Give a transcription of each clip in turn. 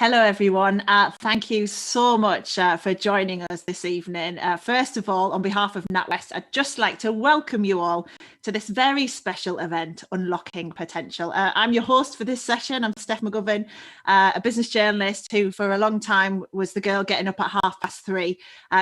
Hello, everyone. Thank you so much for joining us this evening. First of all, on behalf of NatWest, I'd just like to welcome you all to this very special event, Unlocking Potential. I'm your host for this session. I'm Steph McGovern, a business journalist who for a long time was the girl getting up at 3:30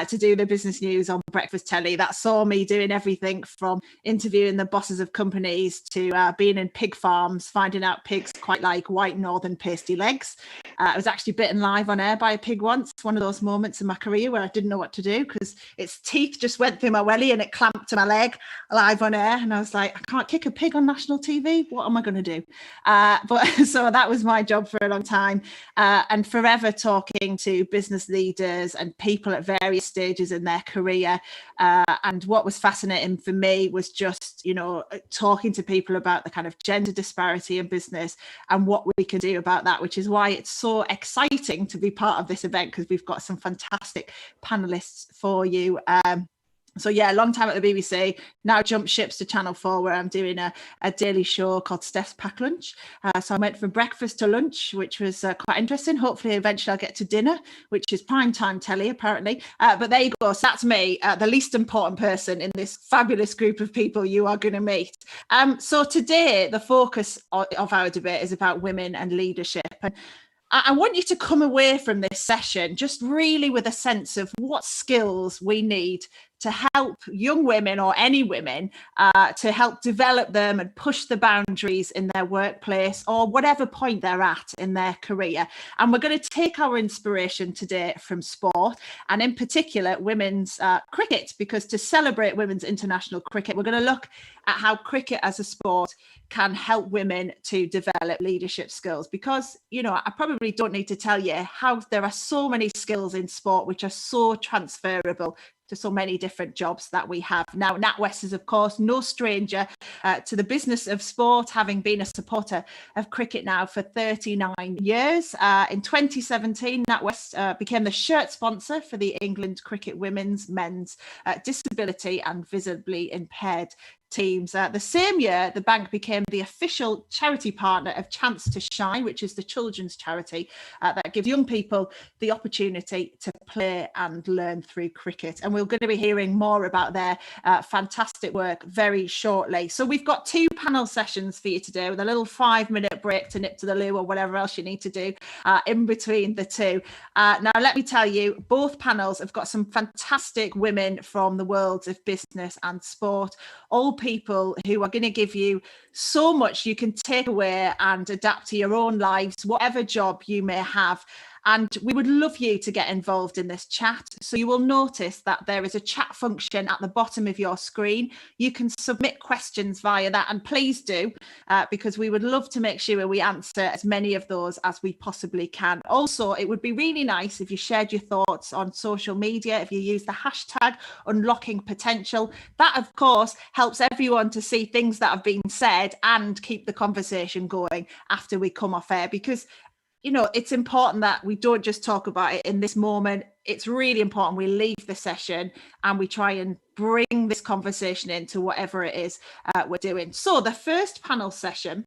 to do the business news on breakfast telly. That saw me doing everything from interviewing the bosses of companies to being in pig farms, finding out pigs quite like white northern pasty legs. I was actually bitten live on air by a pig once, one of those moments in my career where I didn't know what to do because its teeth just went through my welly and it clamped to my leg live on air. And I was like, I can't kick a pig on national TV. What am I going to do? So that was my job for a long time, and forever talking to business leaders and people at various stages in their career. And what was fascinating for me was just, talking to people about the kind of gender disparity in business and what we can do about that, which is why it's so exciting to be part of this event, because we've got some fantastic panelists for you. So yeah, long time at the BBC, now jumped ships to Channel 4 where I'm doing a daily show called Steph's Pack Lunch. So I went from breakfast to lunch, which was quite interesting. Hopefully eventually I'll get to dinner, which is prime time telly apparently. But there you go. So that's me, the least important person in this fabulous group of people you are going to meet. So today, the focus of our debate is about women and leadership. And I want you to come away from this session just really with a sense of what skills we need to help young women or any women to help develop them and push the boundaries in their workplace or whatever point they're at in their career. And we're going to take our inspiration today from sport, and in particular women's cricket, because to celebrate women's international cricket, we're going to look at how cricket as a sport can help women to develop leadership skills. Because, I probably don't need to tell you how there are so many skills in sport which are so transferable to so many different jobs that we have. Now, NatWest is, of course, no stranger to the business of sport, having been a supporter of cricket now for 39 years. In 2017, NatWest became the shirt sponsor for the England cricket women's, men's, disability and visibly impaired teams. The same year, the bank became the official charity partner of Chance to Shine, which is the children's charity that gives young people the opportunity to play and learn through cricket. And we're going to be hearing more about their fantastic work very shortly. So we've got two panel sessions for you today with a little 5-minute break to nip to the loo or whatever else you need to do in between the two. Now, let me tell you, both panels have got some fantastic women from the worlds of business and sport, all people who are going to give you so much you can take away and adapt to your own lives, whatever job you may have. And we would love you to get involved in this chat. So you will notice that there is a chat function at the bottom of your screen. You can submit questions via that, and please do, because we would love to make sure we answer as many of those as we possibly can. Also, it would be really nice if you shared your thoughts on social media, if you use the hashtag Unlocking Potential. That, of course, helps everyone to see things that have been said and keep the conversation going after we come off air, because it's important that we don't just talk about it in this moment. It's really important we leave the session and we try and bring this conversation into whatever it is we're doing. So the first panel session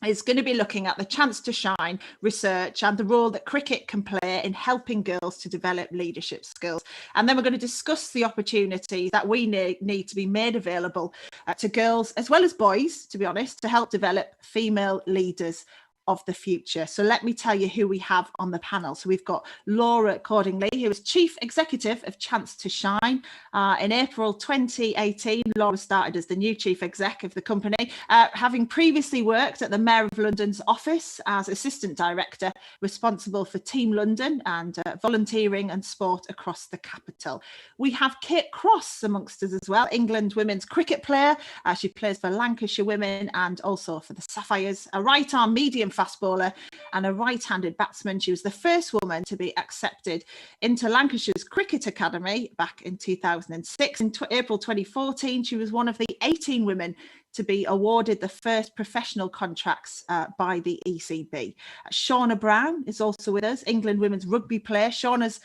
is going to be looking at the Chance to Shine research and the role that cricket can play in helping girls to develop leadership skills. And then we're going to discuss the opportunities that we need to be made available to girls as well as boys, to be honest, to help develop female leaders of the future. So let me tell you who we have on the panel. So we've got Laura Cordingley, who is Chief Executive of Chance to Shine. In April 2018, Laura started as the new Chief Exec of the company, having previously worked at the Mayor of London's office as Assistant Director, responsible for Team London and volunteering and sport across the capital. We have Kate Cross amongst us as well, England women's cricket player. She plays for Lancashire Women and also for the Sapphires, a right-arm medium fast bowler and a right-handed batsman. She was the first woman to be accepted into Lancashire's Cricket Academy back in 2006. In April 2014, she was one of the 18 women to be awarded the first professional contracts by the ECB. Shauna Brown is also with us, England women's rugby player. Shauna's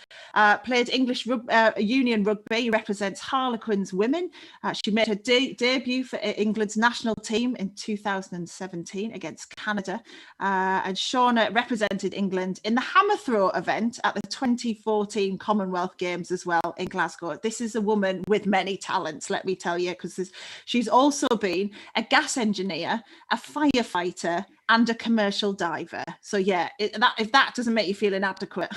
played English Union rugby, represents Harlequins women. She made her debut for England's national team in 2017 against Canada. And Shauna represented England in the hammer throw event at the 2014 Commonwealth Games as well in Glasgow. This is a woman with many talents, let me tell you, because she's also been a gas engineer, a firefighter, and a commercial diver. So yeah, if that doesn't make you feel inadequate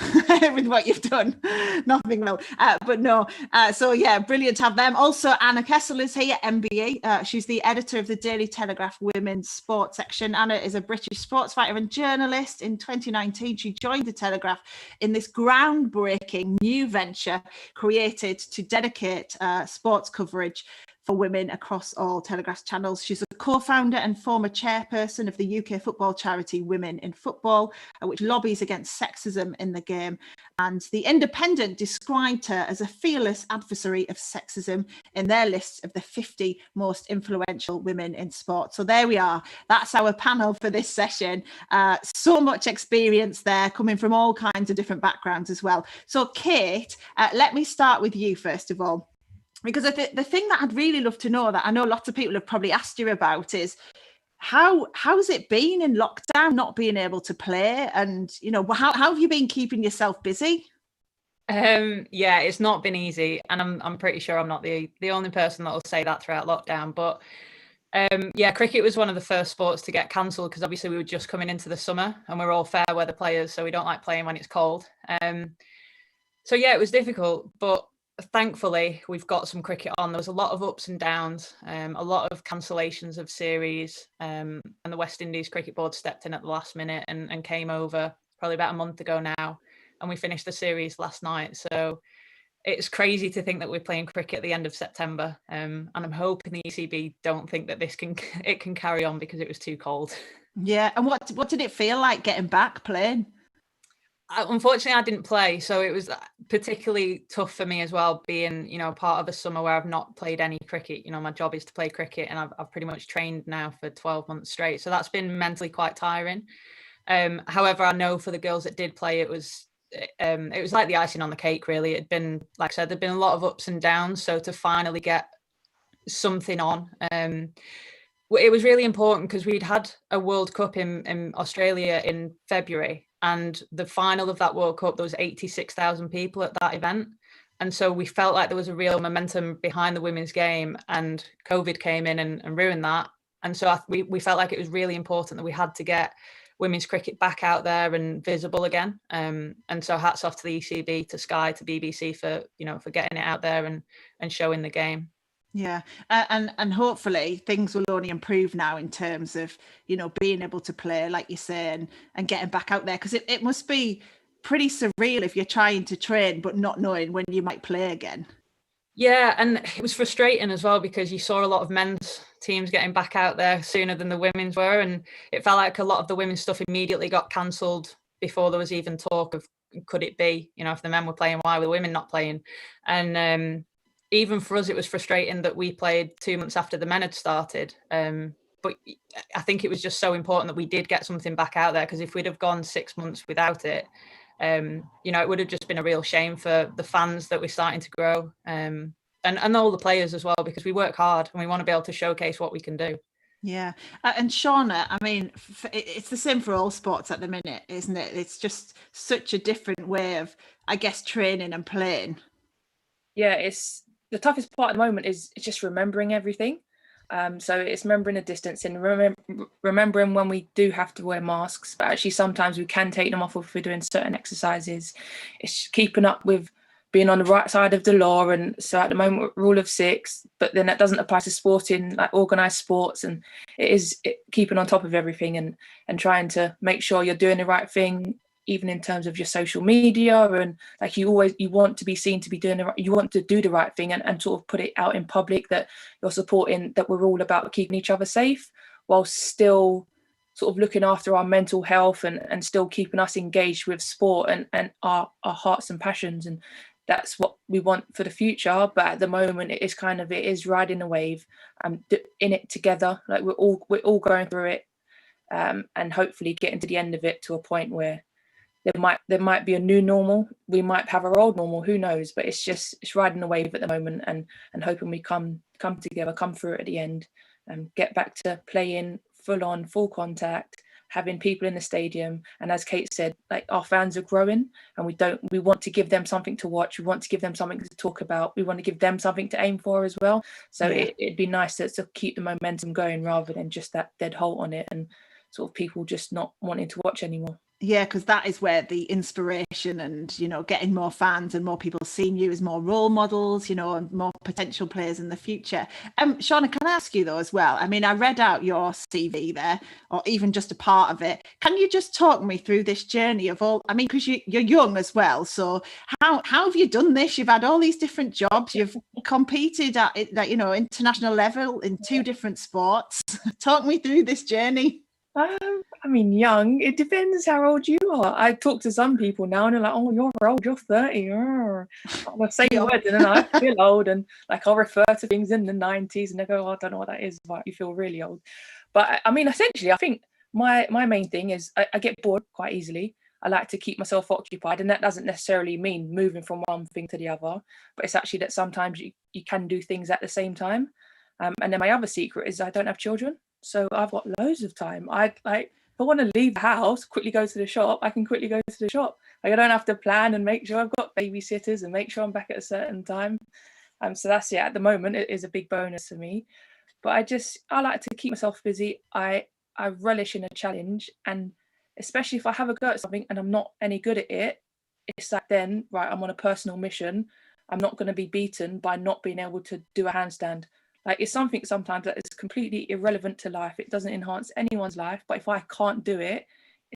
with what you've done, nothing will. But no, so yeah, brilliant to have them. Also, Anna Kessel is here, MBE. She's the editor of the Daily Telegraph Women's Sports section. Anna is a British sports writer and journalist. In 2019, she joined the Telegraph in this groundbreaking new venture created to dedicate sports coverage for women across all Telegraph channels. She's a co-founder and former chairperson of the UK football charity Women in Football, which lobbies against sexism in the game. And The Independent described her as a fearless adversary of sexism in their list of the 50 most influential women in sport. So there we are. That's our panel for this session. So much experience there, coming from all kinds of different backgrounds as well. So Kate, let me start with you first of all. Because the thing that I'd really love to know, that I know lots of people have probably asked you about, is how's it been in lockdown, not being able to play, and how have you been keeping yourself busy? Yeah, it's not been easy, and I'm pretty sure I'm not the only person that will say that throughout lockdown. But yeah, cricket was one of the first sports to get cancelled because obviously we were just coming into the summer and we're all fair weather players, so we don't like playing when it's cold. So yeah, it was difficult, but thankfully we've got some cricket on. There was a lot of ups and downs, a lot of cancellations of series, and the West Indies Cricket Board stepped in at the last minute and came over probably about a month ago now, and we finished the series last night. So it's crazy to think that we're playing cricket at the end of September, and I'm hoping the ECB don't think that it can carry on because it was too cold. Yeah, and what did it feel like getting back playing? Unfortunately, I didn't play, so it was particularly tough for me as well, being part of a summer where I've not played any cricket. My job is to play cricket, and I've pretty much trained now for 12 months straight, so that's been mentally quite tiring. However, I know for the girls that did play, it was like the icing on the cake, really. It'd been, like I said, there'd been a lot of ups and downs, so to finally get something on, it was really important because we'd had a World Cup in Australia in February. And the final of that World Cup, there was 86,000 people at that event. And so we felt like there was a real momentum behind the women's game, and COVID came in and ruined that. And so we felt like it was really important that we had to get women's cricket back out there and visible again. And so hats off to the ECB, to Sky, to BBC for getting it out there and showing the game. Yeah, and hopefully things will only improve now in terms of being able to play, like you say, and getting back out there, because it must be pretty surreal if you're trying to train but not knowing when you might play again. Yeah, and it was frustrating as well because you saw a lot of men's teams getting back out there sooner than the women's were, and it felt like a lot of the women's stuff immediately got cancelled before there was even talk of could it be, if the men were playing, why were the women not playing? And even for us, it was frustrating that we played 2 months after the men had started. But I think it was just so important that we did get something back out there, because if we'd have gone 6 months without it, it would have just been a real shame for the fans that we're starting to grow, and all the players as well, because we work hard and we want to be able to showcase what we can do. Yeah. And Shauna, I mean, it's the same for all sports at the minute, isn't it? It's just such a different way of, I guess, training and playing. Yeah, it's the toughest part at the moment is just remembering everything. So it's remembering the distance and remembering when we do have to wear masks, but actually sometimes we can take them off if we're doing certain exercises. It's keeping up with being on the right side of the law. And so at the moment, rule of 6, but then that doesn't apply to sporting, like organised sports. And it is keeping on top of everything and trying to make sure you're doing the right thing, even in terms of your social media, and like you want to be seen to be doing you want to do the right thing and sort of put it out in public that you're supporting, that we're all about keeping each other safe, while still sort of looking after our mental health and still keeping us engaged with sport and our hearts and passions. And that's what we want for the future. But at the moment, it is riding the wave, in it together. Like we're all going through it, and hopefully getting to the end of it to a point where there might be a new normal. We might have our old normal, who knows? But it's riding the wave at the moment, and hoping we come together, come through it at the end, and get back to playing full contact, having people in the stadium. And as Kate said, like, our fans are growing, and we want to give them something to watch. We want to give them something to talk about. We want to give them something to aim for as well. So it'd be nice to keep the momentum going, rather than just that dead halt on it and sort of people just not wanting to watch anymore. Yeah, because that is where the inspiration and, getting more fans and more people seeing you as more role models, and more potential players in the future. Shauna, can I ask you though as well? I mean, I read out your CV there, or even just a part of it. Can you just talk me through this journey of all, I mean, because you're young as well. So how have you done this? You've had all these different jobs. You've competed at, international level in 2 different sports. Talk me through this journey. I mean, young, it depends how old you are. I talk to some people now and they're like, oh, you're old, you're 30. I'll say words and then I feel old, and like I'll refer to things in the 90s and they go, oh, I don't know what that is, but you feel really old. But I mean, essentially, I think my main thing is I get bored quite easily. I like to keep myself occupied, and that doesn't necessarily mean moving from one thing to the other, but it's actually that sometimes you can do things at the same time. And then my other secret is I don't have children. So I've got loads of time. If I want to leave the house, quickly go to the shop, I can quickly go to the shop. Like, I don't have to plan and make sure I've got babysitters and make sure I'm back at a certain time. So that's, at the moment, it is a big bonus for me. But I like to keep myself busy. I relish in a challenge, and especially if I have a go at something and I'm not any good at it, it's like, then, right, I'm on a personal mission. I'm not going to be beaten by not being able to do a handstand. Like, it's something sometimes that is completely irrelevant to life. It doesn't enhance anyone's life. But if I can't do it,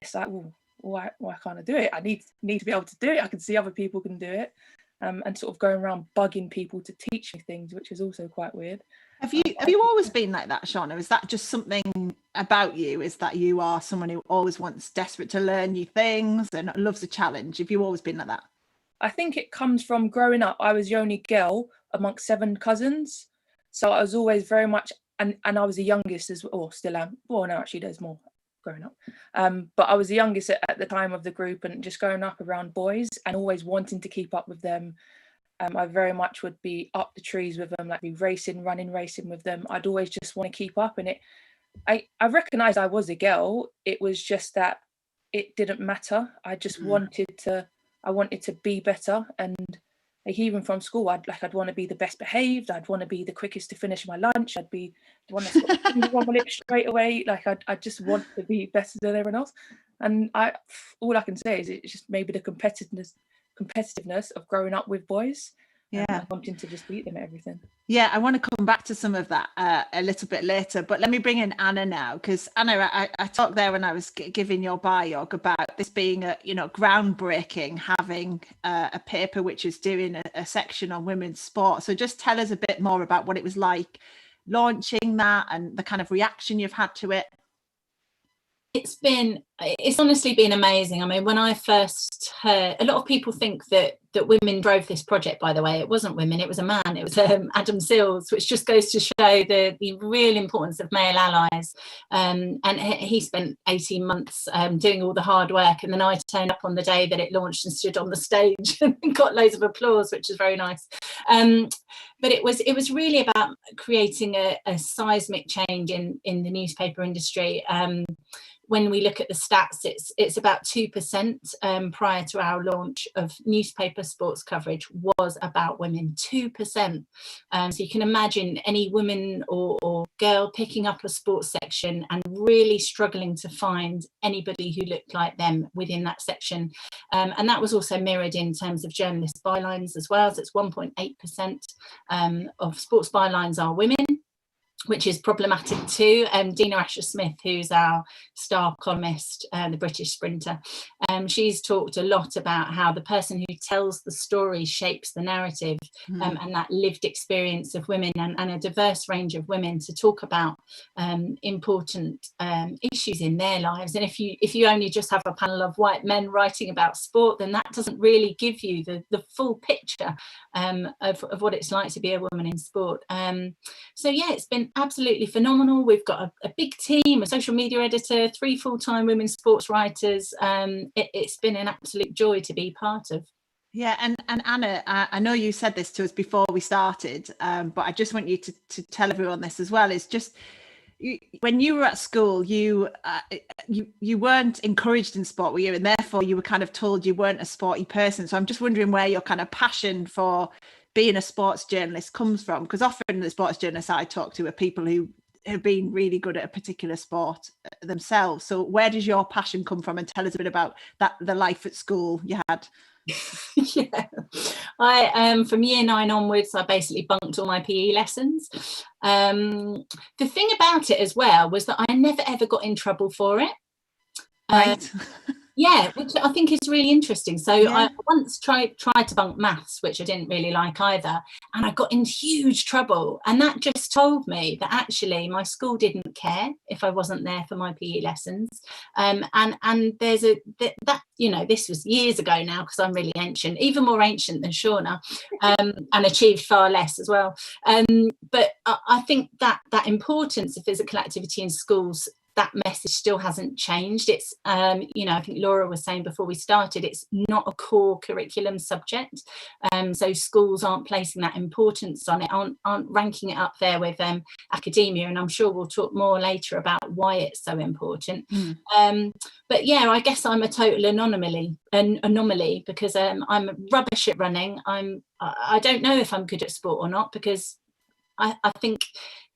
it's like, well, why can't I do it? I need to be able to do it. I can see other people can do it. And sort of going around bugging people to teach me things, which is also quite weird. Have you always been like that, Shauna? Is that just something about you? Is that you are someone who always desperate to learn new things and loves a challenge? Have you always been like that? I think it comes from growing up. I was the only girl amongst 7 cousins. So I was always very much, and I was the youngest as well, or still am. Well, no, actually there's more growing up. But I was the youngest at the time of the group, and just growing up around boys and always wanting to keep up with them. I very much would be up the trees with them, like be running racing with them. I'd always just want to keep up. And I recognised I was a girl. It was just that it didn't matter. I just wanted to be better. And like, even from school, I'd want to be the best behaved. I'd want to be the quickest to finish my lunch. I'd want to stop on my lips straight away. Like, I just want to be better than everyone else. And all I can say is it's just maybe the competitiveness of growing up with boys. And wanting to just beat them at everything. Yeah, I want to come back to some of that a little bit later, but let me bring in Anna now, because Anna, I talked there when I was giving your bio about this being groundbreaking, having a paper which is doing a section on women's sport. So just tell us a bit more about what it was like launching that and the kind of reaction you've had to it. It's honestly been amazing. I mean, when I first heard, a lot of people think that women drove this project, by the way. It wasn't women, it was a man. It was Adam Sills, which just goes to show the real importance of male allies. And he spent 18 months doing all the hard work. And then I turned up on the day that it launched and stood on the stage and got loads of applause, which is very nice. But it was really about creating a seismic change in the newspaper industry. When we look at the stats, it's about 2% prior to our launch of newspaper sports coverage was about women, 2%. So you can imagine any woman or girl picking up a sports section and really struggling to find anybody who looked like them within that section. And that was also mirrored in terms of journalist bylines as well. So it's 1.8% of sports bylines are women. which is problematic too. Dina Asher-Smith, who's our star columnist, the British sprinter, she's talked a lot about how the person who tells the story shapes the narrative, and that lived experience of women and a diverse range of women to talk about important issues in their lives. And if you only just have a panel of white men writing about sport, then that doesn't really give you the full picture of what it's like to be a woman in sport. So yeah, it's been absolutely phenomenal. We've got a big team, a social media editor, 3 full-time women sports writers. It's been an absolute joy to be part of. Yeah, and Anna, I know you said this to us before we started, but I just want you to tell everyone this as well. It's just, when you were at school, you weren't encouraged in sport, were you? And therefore you were kind of told you weren't a sporty person. So I'm just wondering where your kind of passion for being a sports journalist comes from, because often the sports journalists I talk to are people who have been really good at a particular sport themselves. So where does your passion come from? And tell us a bit about the life at school you had. Yeah, I from year 9 onwards, I basically bunked all my PE lessons. The thing about it as well was that I never ever got in trouble for it. Right. Yeah, which I think is really interesting. So Yeah. I once tried to bunk maths, which I didn't really like either, and I got in huge trouble. And that just told me that actually my school didn't care if I wasn't there for my PE lessons. And there's that you know, this was years ago now, because I'm really ancient, even more ancient than Shauna, and achieved far less as well. But I think that importance of physical activity in schools, that message still hasn't changed. It's you know, I think Laura was saying before we started, it's not a core curriculum subject, so schools aren't placing that importance on it, aren't ranking it up there with academia, and I'm sure we'll talk more later about why it's so important. But yeah, I guess I'm a total anomaly because I'm rubbish at running. I don't know if I'm good at sport or not, because I think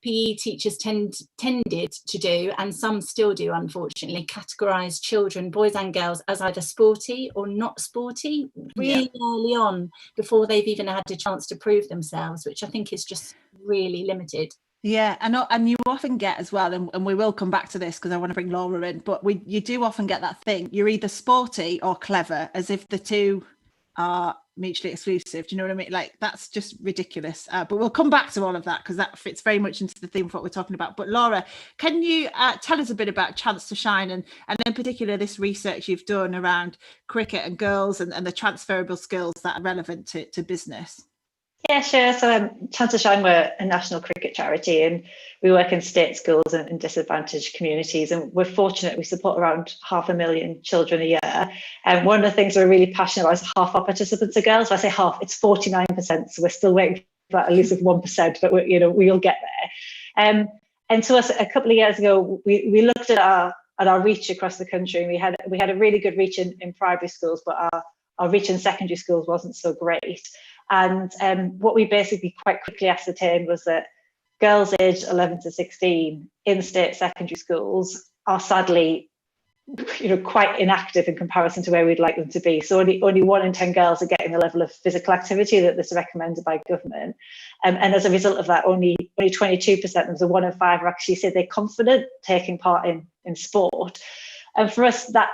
PE teachers tended to do, and some still do unfortunately, categorise children, boys and girls, as either sporty or not sporty really early on, before they've even had a chance to prove themselves, which I think is just really limited. Yeah, I know, and you often get as well, and we will come back to this because I want to bring Laura in, but you do often get that thing, you're either sporty or clever, as if the two are mutually exclusive. Do you know what I mean? Like, that's just ridiculous. But we'll come back to all of that because that fits very much into the theme of what we're talking about. But Laura, can you tell us a bit about Chance to Shine, and in particular this research you've done around cricket and girls and the transferable skills that are relevant to business? Yeah, sure. So Chance to Shine, we're a national cricket charity, and we work in state schools and disadvantaged communities. And we're fortunate, we support around 500,000 children a year. And one of the things we're really passionate about is half our participants are girls. So I say half, it's 49%. So we're still waiting for that elusive 1%, but we'll get there. And to us, a couple of years ago, we looked at our reach across the country, and we had a really good reach in primary schools, but our reach in secondary schools wasn't so great. And what we basically quite quickly ascertained was that girls aged 11 to 16 in state secondary schools are sadly, quite inactive in comparison to where we'd like them to be. So only 1 in 10 girls are getting the level of physical activity that's recommended by government. And as a result of that, only 22%, there's a 1 in 5 who actually say they're confident taking part in sport. And for us, that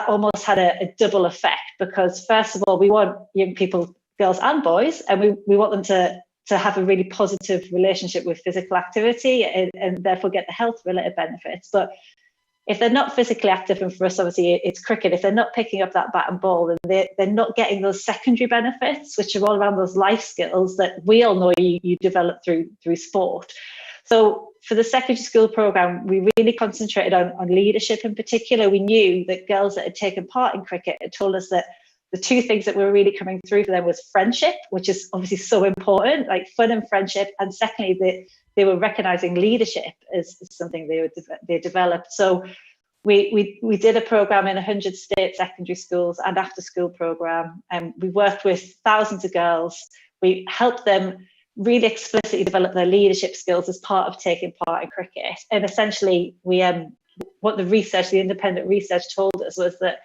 almost had a double effect, because first of all, we want young people, girls and boys, and we want them to have a really positive relationship with physical activity and therefore get the health related benefits. But if they're not physically active, and for us obviously it's cricket, if they're not picking up that bat and ball, then they're not getting those secondary benefits, which are all around those life skills that we all know you develop through sport. So for the secondary school programme, we really concentrated on leadership in particular. We knew that girls that had taken part in cricket had told us that the 2 things that were really coming through for them was friendship, which is obviously so important, like fun and friendship. And secondly, they were recognising leadership as something they developed. So we did a programme in 100 state secondary schools and after school programme, and we worked with thousands of girls. We helped them really explicitly develop their leadership skills as part of taking part in cricket. And essentially, what the independent research told us was that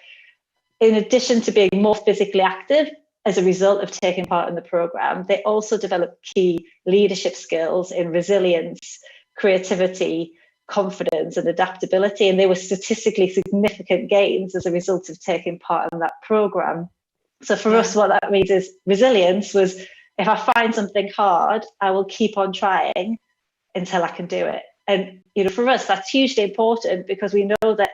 in addition to being more physically active as a result of taking part in the programme, they also developed key leadership skills in resilience, creativity, confidence and adaptability, and they were statistically significant gains as a result of taking part in that programme. So for us, what that means is resilience was, if I find something hard, I will keep on trying until I can do it. And, you know, for us, that's hugely important because we know that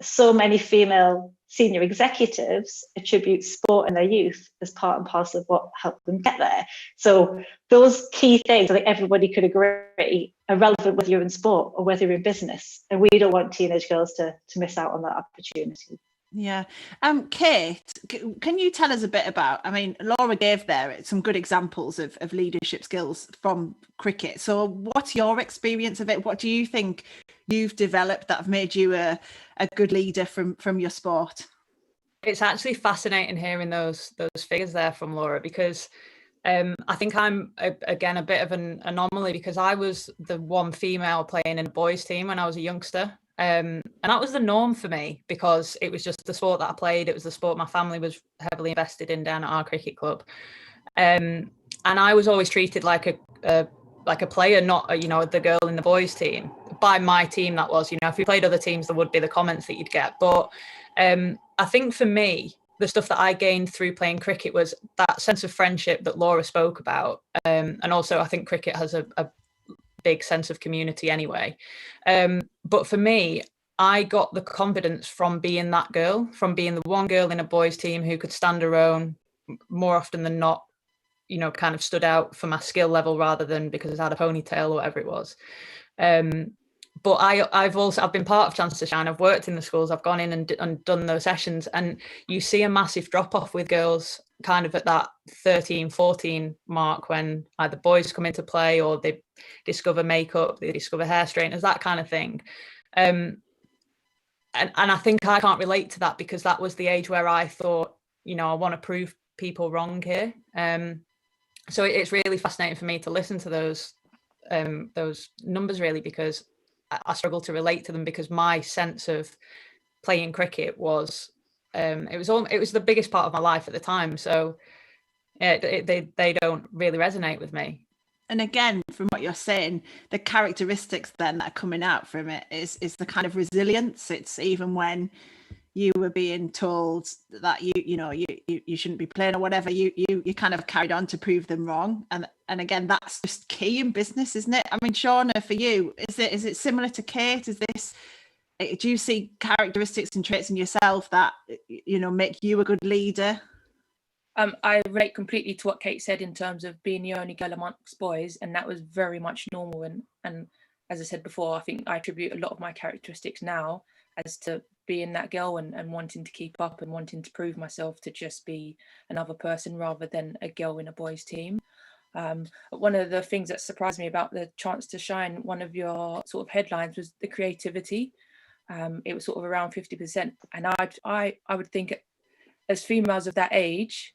so many female senior executives attribute sport in their youth as part and parcel of what helped them get there. So those key things, I think everybody could agree, are relevant whether you're in sport or whether you're in business. And we don't want teenage girls to miss out on that opportunity. Yeah. Kate, can you tell us a bit about, I mean, Laura gave there some good examples of leadership skills from cricket. So what's your experience of it? What do you think you've developed that have made you a good leader from your sport? It's actually fascinating hearing those figures there from Laura, because I think I'm, again, a bit of an anomaly, because I was the one female playing in a boys team when I was a youngster. And that was the norm for me, because it was just the sport that I played. It was the sport my family was heavily invested in down at our cricket club. And I was always treated like a player, not, you know, the girl in the boys team. By my team, that was, you know, if we played other teams, there would be the comments that you'd get. But I think for me, the stuff that I gained through playing cricket was that sense of friendship that Laura spoke about. And also, I think cricket has a big sense of community anyway. But for me, I got the confidence from being that girl, from being the one girl in a boys team who could stand her own more often than not, you know, kind of stood out for my skill level rather than because I had a ponytail or whatever it was. But I've been part of Chance to Shine. I've worked in the schools. I've gone in and done those sessions, and you see a massive drop off with girls kind of at that 13, 14 mark, when either boys come into play or they discover makeup, they discover hair straighteners, that kind of thing. And I think I can't relate to that, because that was the age where I thought, you know, I want to prove people wrong here. So it's really fascinating for me to listen to those numbers, really, because I struggle to relate to them, because my sense of playing cricket was it was the biggest part of my life at the time. So they don't really resonate with me. And again, from what you're saying, the characteristics then that are coming out from it is the kind of resilience. It's even when you were being told that you shouldn't be playing or whatever, you kind of carried on to prove them wrong. And again, that's just key in business, isn't it? I mean, Shauna, for you, is it similar to Kate? Do you see characteristics and traits in yourself that, you know, make you a good leader? I relate completely to what Kate said in terms of being the only girl amongst boys, and that was very much normal. And as I said before, I think I attribute a lot of my characteristics now as to being that girl and wanting to keep up and wanting to prove myself to just be another person rather than a girl in a boys team. One of the things that surprised me about the Chance to Shine, one of your sort of headlines, was the creativity. It was sort of around 50%, and I would think, as females of that age,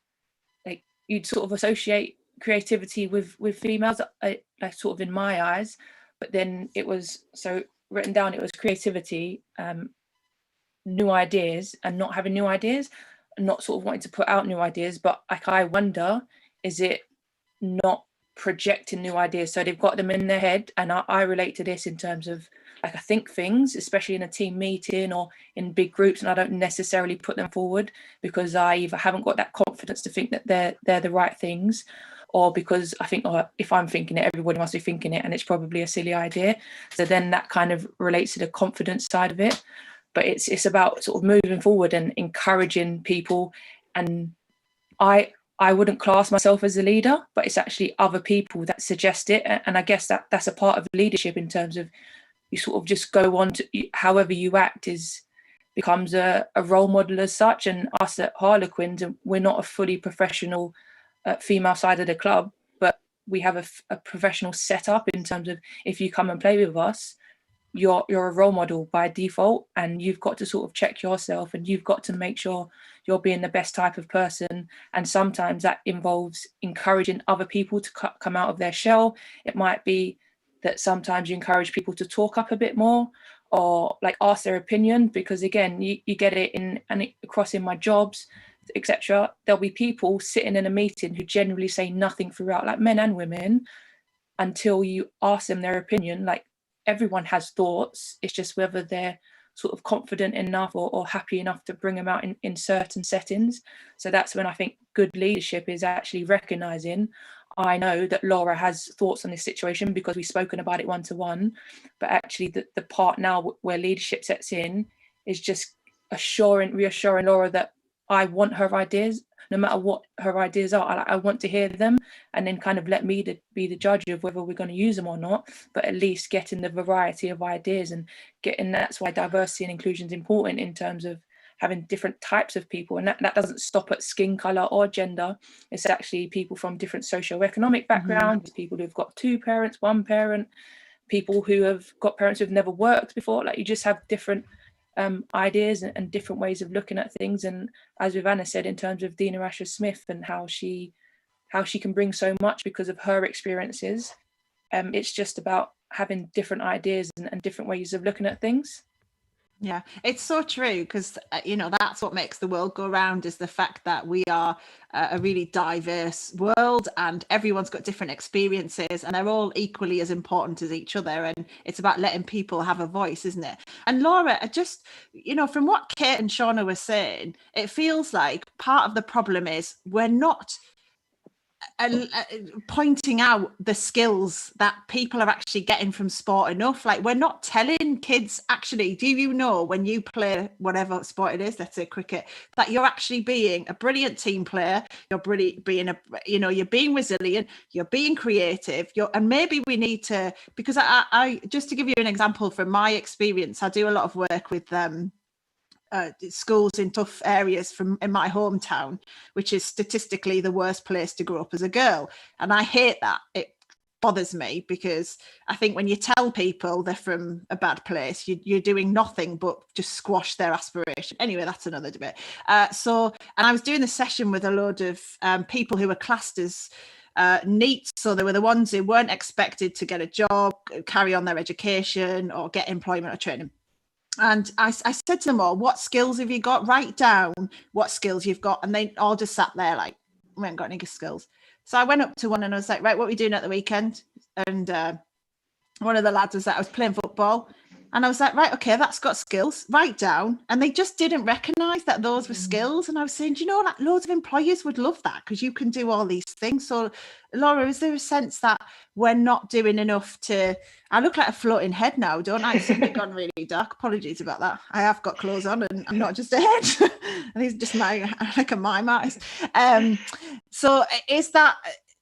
like, you'd sort of associate creativity with females, like, sort of in my eyes. But then it was so written down, it was creativity, new ideas, and not having new ideas, and not sort of wanting to put out new ideas. But like, I wonder, is it not projecting new ideas? So they've got them in their head, and I relate to this in terms of, like, I think things, especially in a team meeting or in big groups, and I don't necessarily put them forward because I either haven't got that confidence to think that they're the right things, or because I think, oh, if I'm thinking it, everybody must be thinking it, and it's probably a silly idea. So then that kind of relates to the confidence side of it. But it's about sort of moving forward and encouraging people. And I wouldn't class myself as a leader, but it's actually other people that suggest it. And I guess that's a part of leadership, in terms of you sort of just go on to, however you act becomes a role model as such. And us at Harlequins, we're not a fully professional female side of the club, but we have a professional setup in terms of, if you come and play with us, you're a role model by default, and you've got to sort of check yourself, and you've got to make sure you're being the best type of person. And sometimes that involves encouraging other people to come out of their shell. It might be that sometimes you encourage people to talk up a bit more, or like ask their opinion, because again, you get it across in my jobs, etc. There'll be people sitting in a meeting who generally say nothing throughout, like men and women, until you ask them their opinion. Like, everyone has thoughts. It's just whether they're sort of confident enough or happy enough to bring them out in certain settings. So that's when I think good leadership is actually recognizing, I know that Laura has thoughts on this situation because we've spoken about it one-to-one, but actually the part now where leadership sets in is just reassuring Laura that I want her ideas, no matter what her ideas are. I want to hear them, and then kind of let me be the judge of whether we're going to use them or not, but at least getting the variety of ideas and getting, that's why diversity and inclusion is important in terms of having different types of people. And that doesn't stop at skin color or gender. It's actually people from different socioeconomic backgrounds, people who've got 2 parents, 1 parent, people who have got parents who've never worked before. Like, you just have different ideas and different ways of looking at things. And as Anna said, in terms of Dina Asher Smith and how she can bring so much because of her experiences, it's just about having different ideas and different ways of looking at things. Yeah, it's so true, because that's what makes the world go round, is the fact that we are a really diverse world, and everyone's got different experiences, and they're all equally as important as each other, and it's about letting people have a voice, isn't it? And Laura, just from what Kate and Shauna were saying, it feels like part of the problem is we're not pointing out the skills that people are actually getting from sport enough. Like, we're not telling kids, actually, do you know, when you play whatever sport it is, let's say cricket, that you're actually being a brilliant team player, you're you're being resilient, you're being creative, and maybe we need to, because I just to give you an example from my experience, I do a lot of work with schools in tough areas in my hometown, which is statistically the worst place to grow up as a girl. And I hate that. It bothers me, because I think when you tell people they're from a bad place, you're doing nothing but just squash their aspiration. Anyway, that's another debate. And I was doing a session with a load of people who were classed as NEET, so they were the ones who weren't expected to get a job, carry on their education, or get employment or training. And I said to them all, what skills have you got? Write down what skills you've got. And they all just sat there like, we haven't got any skills. So I went up to one and I was like, right, what are we doing at the weekend? And one of the lads was like, I was playing football. And I was like, right, okay, that's got skills, write down. And they just didn't recognise that those were skills. And I was saying, do you know, like, loads of employers would love that, because you can do all these things. So, Laura, is there a sense that we're not doing enough I look like a floating head now, don't I? It's suddenly gone really dark. Apologies about that. I have got clothes on and I'm not just a head. I think it's just like a mime artist. So is that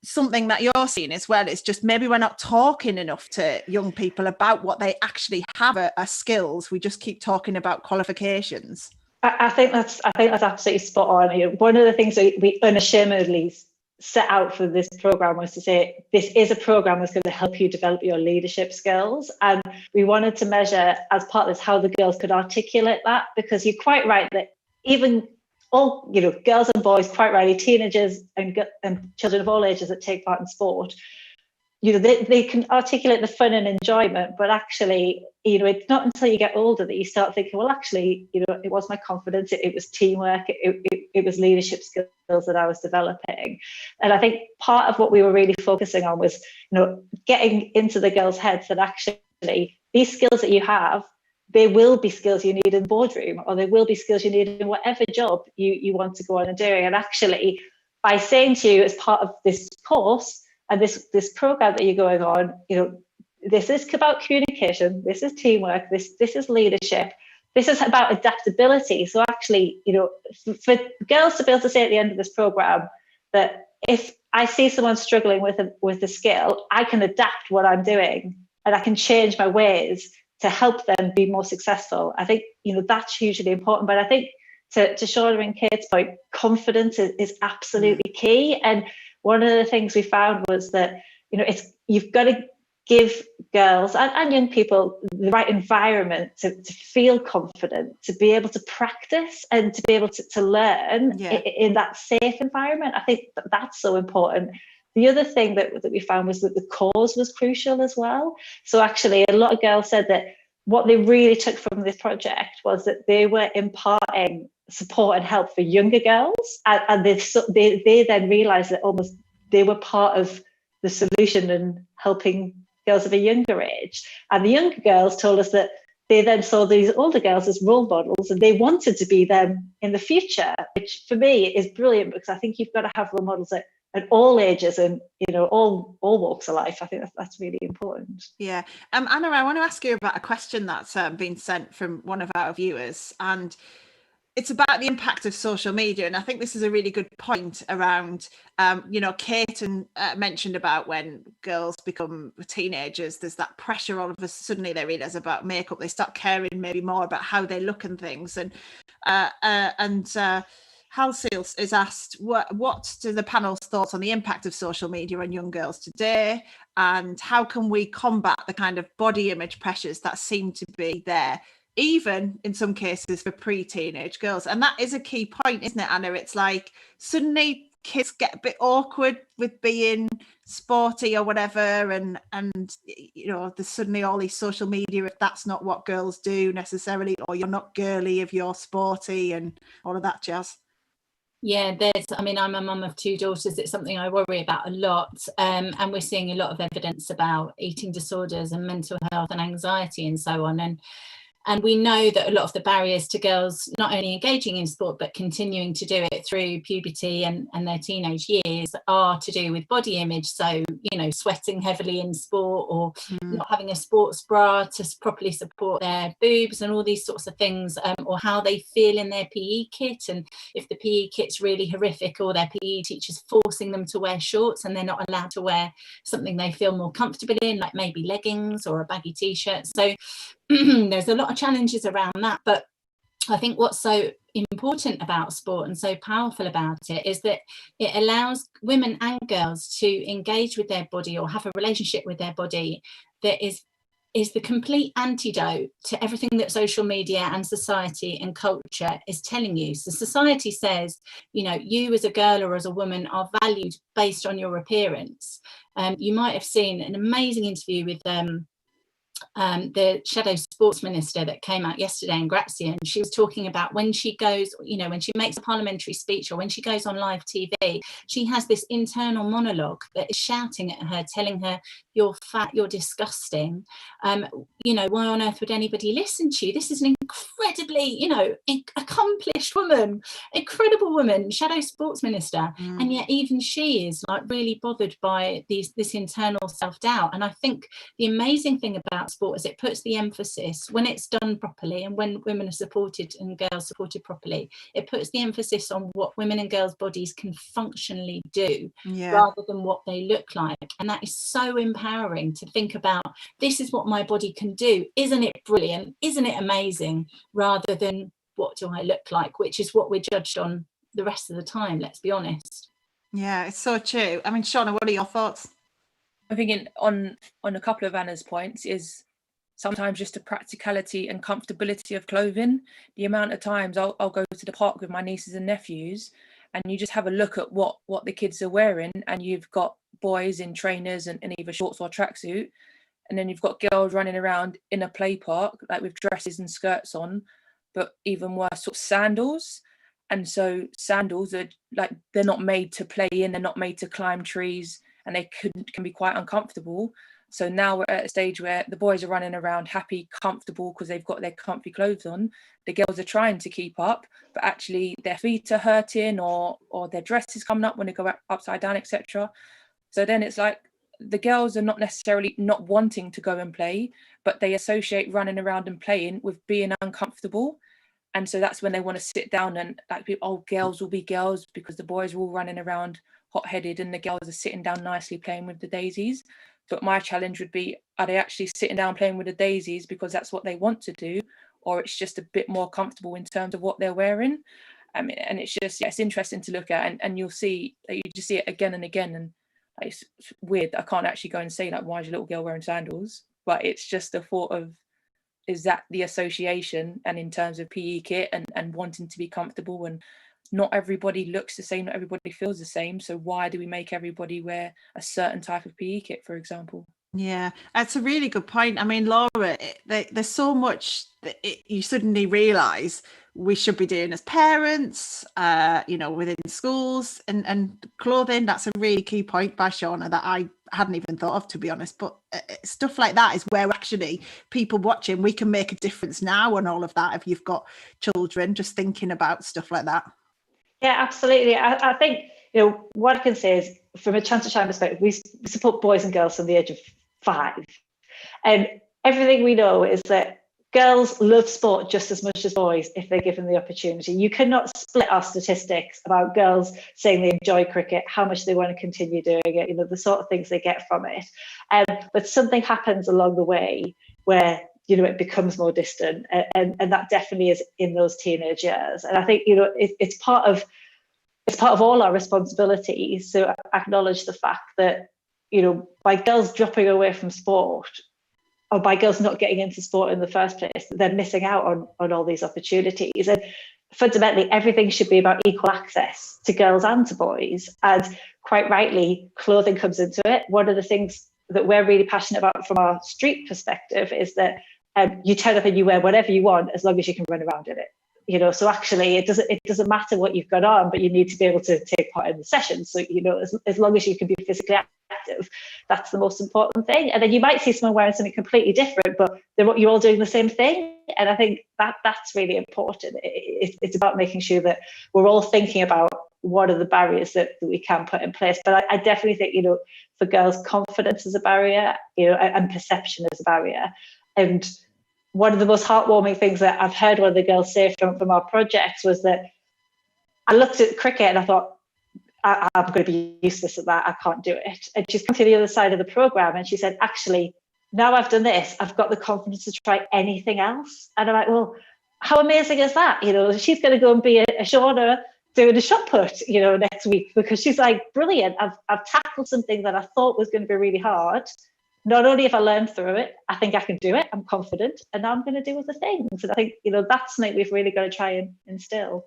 something that you're seeing as well? It's just maybe we're not talking enough to young people about what they actually have as skills. We just keep talking about qualifications. I think that's absolutely spot on. One of the things that we unashamedly set out for this program was to say, this is a program that's going to help you develop your leadership skills. And we wanted to measure, as part of this, how the girls could articulate that, because you're quite right that even all, girls and boys, quite rightly, teenagers and children of all ages that take part in sport, they can articulate the fun and enjoyment, but actually, it's not until you get older that you start thinking, well, actually, it was my confidence, it was teamwork, it was leadership skills that I was developing. And I think part of what we were really focusing on was, getting into the girls' heads that actually these skills that you have, they will be skills you need in the boardroom, or they will be skills you need in whatever job you want to go on and do. And actually, by saying to you, as part of this course and this program that you're going on, this is about communication, this is teamwork, this is leadership, this is about adaptability. So actually, for girls to be able to say at the end of this program that if I see someone struggling with a skill, I can adapt what I'm doing and I can change my ways to help them be more successful. I think, that's hugely important. But I think to Shauna and Kate's point, confidence is absolutely key. And one of the things we found was that, you've got to give girls and young people the right environment to feel confident, to be able to practice and to be able to learn in that safe environment. I think that's so important. The other thing that we found was that the cause was crucial as well. So actually, a lot of girls said that what they really took from this project was that they were imparting support and help for younger girls, and they then realised that almost they were part of the solution and helping girls of a younger age. And the younger girls told us that they then saw these older girls as role models and they wanted to be them in the future, which for me is brilliant, because I think you've got to have role models at all ages and, you know, all walks of life. I think that's really important. Yeah. Anna, I want to ask you about a question that's been sent from one of our viewers, and it's about the impact of social media. And I think this is a really good point around, you know, Kate mentioned about when girls become teenagers, there's that pressure all of a sudden they realise about makeup. They start caring maybe more about how they look and things. And Halsey is asked, what do the panel's thoughts on the impact of social media on young girls today? And how can we combat the kind of body image pressures that seem to be there, even in some cases for pre-teenage girls? And that is a key point, isn't it, Anna? It's like suddenly kids get a bit awkward with being sporty or whatever, and you know, there's suddenly all these social media if that's not what girls do necessarily, or you're not girly if you're sporty and all of that jazz. Yeah, I mean, I'm a mum of 2 daughters. It's something I worry about a lot. And we're seeing a lot of evidence about eating disorders and mental health and anxiety and so on. And we know that a lot of the barriers to girls not only engaging in sport, but continuing to do it through puberty and their teenage years are to do with body image. So, you know, sweating heavily in sport, or not having a sports bra to properly support their boobs and all these sorts of things, or how they feel in their PE kit. And if the PE kit's really horrific, or their PE teacher's forcing them to wear shorts and they're not allowed to wear something they feel more comfortable in, like maybe leggings or a baggy t-shirt. So there's a lot of challenges around that, but I think what's so important about sport and so powerful about it is that it allows women and girls to engage with their body or have a relationship with their body that is the complete antidote to everything that social media and society and culture is telling you. So society says, you know, you as a girl or as a woman are valued based on your appearance. You might have seen an amazing interview with the shadow sports minister that came out yesterday in Grazia, and she was talking about when she goes, you know, when she makes a parliamentary speech or when she goes on live TV, she has this internal monologue that is shouting at her, telling her, you're fat, you're disgusting. You know, why on earth would anybody listen to you? This is an incredibly, you know, accomplished woman, incredible woman, shadow sports minister. And yet even she is like really bothered by this internal self-doubt. And I think the amazing thing about sport is it puts the emphasis, when it's done properly and when women are supported and girls supported properly, it puts the emphasis on what women and girls' bodies can functionally do rather than what they look like. And that is so empowering to think about, this is what my body can do. Isn't it brilliant? Isn't it amazing? Rather than what do I look like, which is what we're judged on the rest of the time, let's be honest. Yeah, it's so true. I mean, Shauna, what are your thoughts? I think on a couple of Anna's points is sometimes just the practicality and comfortability of clothing. The amount of times I'll go to the park with my nieces and nephews, and you just have a look at what the kids are wearing, and you've got boys in trainers and either shorts or tracksuit, and then you've got girls running around in a play park like with dresses and skirts on, but even worse, sort of sandals. And so sandals are like, they're not made to play in, they're not made to climb trees, and they can be quite uncomfortable. So now we're at a stage where the boys are running around happy, comfortable, because they've got their comfy clothes on. The girls are trying to keep up, but actually their feet are hurting, or their dress is coming up when they go upside down, etc. So then it's like the girls are not necessarily not wanting to go and play, but they associate running around and playing with being uncomfortable. And so that's when they want to sit down and like, oh, girls will be girls because the boys are all running around hot-headed and the girls are sitting down nicely playing with the daisies. But my challenge would be, are they actually sitting down playing with the daisies because that's what they want to do, or it's just a bit more comfortable in terms of what they're wearing? I mean, and it's just, yeah, it's interesting to look at, and you'll see, you just see it again and again, and it's weird. I can't actually go and say like, why is your little girl wearing sandals? But it's just the thought of, is that the association? And in terms of PE kit and wanting to be comfortable, and not everybody looks the same, not everybody feels the same. So why do we make everybody wear a certain type of PE kit, for example? Yeah, that's a really good point. I mean, Laura, there's so much that you suddenly realise we should be doing as parents, within schools and clothing. That's a really key point by Shauna that I hadn't even thought of, to be honest. But stuff like that is where actually people watching, we can make a difference now on all of that. If you've got children, just thinking about stuff like that. Yeah, absolutely. I think, what I can say is, from a Chance to Shine perspective, we support boys and girls from the age of 5. And everything we know is that girls love sport just as much as boys if they're given the opportunity. You cannot split our statistics about girls saying they enjoy cricket, how much they want to continue doing it, the sort of things they get from it. But something happens along the way where it becomes more distant, and that definitely is in those teenage years. And I think it's part of all our responsibilities to acknowledge the fact that by girls dropping away from sport, or by girls not getting into sport in the first place, they're missing out on all these opportunities. And fundamentally, everything should be about equal access to girls and to boys. And quite rightly, clothing comes into it. One of the things that we're really passionate about from our street perspective is that you turn up and you wear whatever you want as long as you can run around in it. So actually it doesn't matter what you've got on, but you need to be able to take part in the session. So, as long as you can be physically active, that's the most important thing. And then you might see someone wearing something completely different, but you're all doing the same thing. And I think that's really important. It's about making sure that we're all thinking about what are the barriers that we can put in place. But I definitely think, for girls, confidence is a barrier, and perception is a barrier. And one of the most heartwarming things that I've heard one of the girls say from our projects was that I looked at cricket and I thought, I'm going to be useless at that. I can't do it. And she's come to the other side of the program and she said, actually, now I've done this, I've got the confidence to try anything else. And I'm like, well, how amazing is that? She's going to go and be a Shauna doing a shot put, next week, because she's like, brilliant. I've tackled something that I thought was going to be really hard. Not only have I learned through it, I think I can do it, I'm confident, and now I'm going to do other things. And I think, that's something we've really got to try and instill.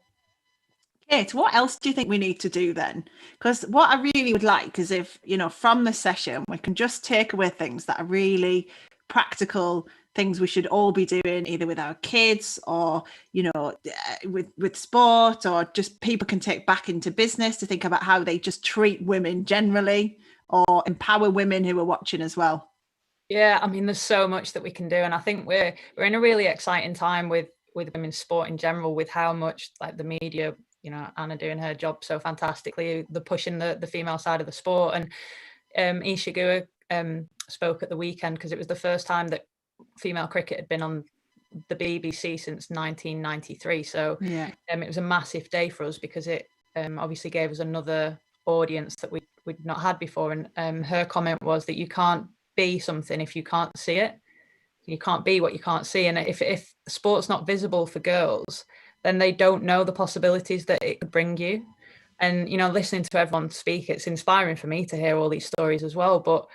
Kate, what else do you think we need to do then? Because what I really would like is if, from the session, we can just take away things that are really practical things we should all be doing, either with our kids or, with sport, or just people can take back into business to think about how they just treat women generally, or empower women who are watching as well. Yeah, I mean, there's so much that we can do, and I think we're in a really exciting time with women's sport in general, with how much like the media, Anna doing her job so fantastically, the pushing the female side of the sport. And Isha Gua spoke at the weekend because it was the first time that female cricket had been on the BBC since 1993. So yeah, it was a massive day for us because it obviously gave us another audience that we'd not had before. And her comment was that you can't be something if you can't see it. You can't be what you can't see. And if sport's not visible for girls, then they don't know the possibilities that it could bring you. And listening to everyone speak, it's inspiring for me to hear all these stories as well. But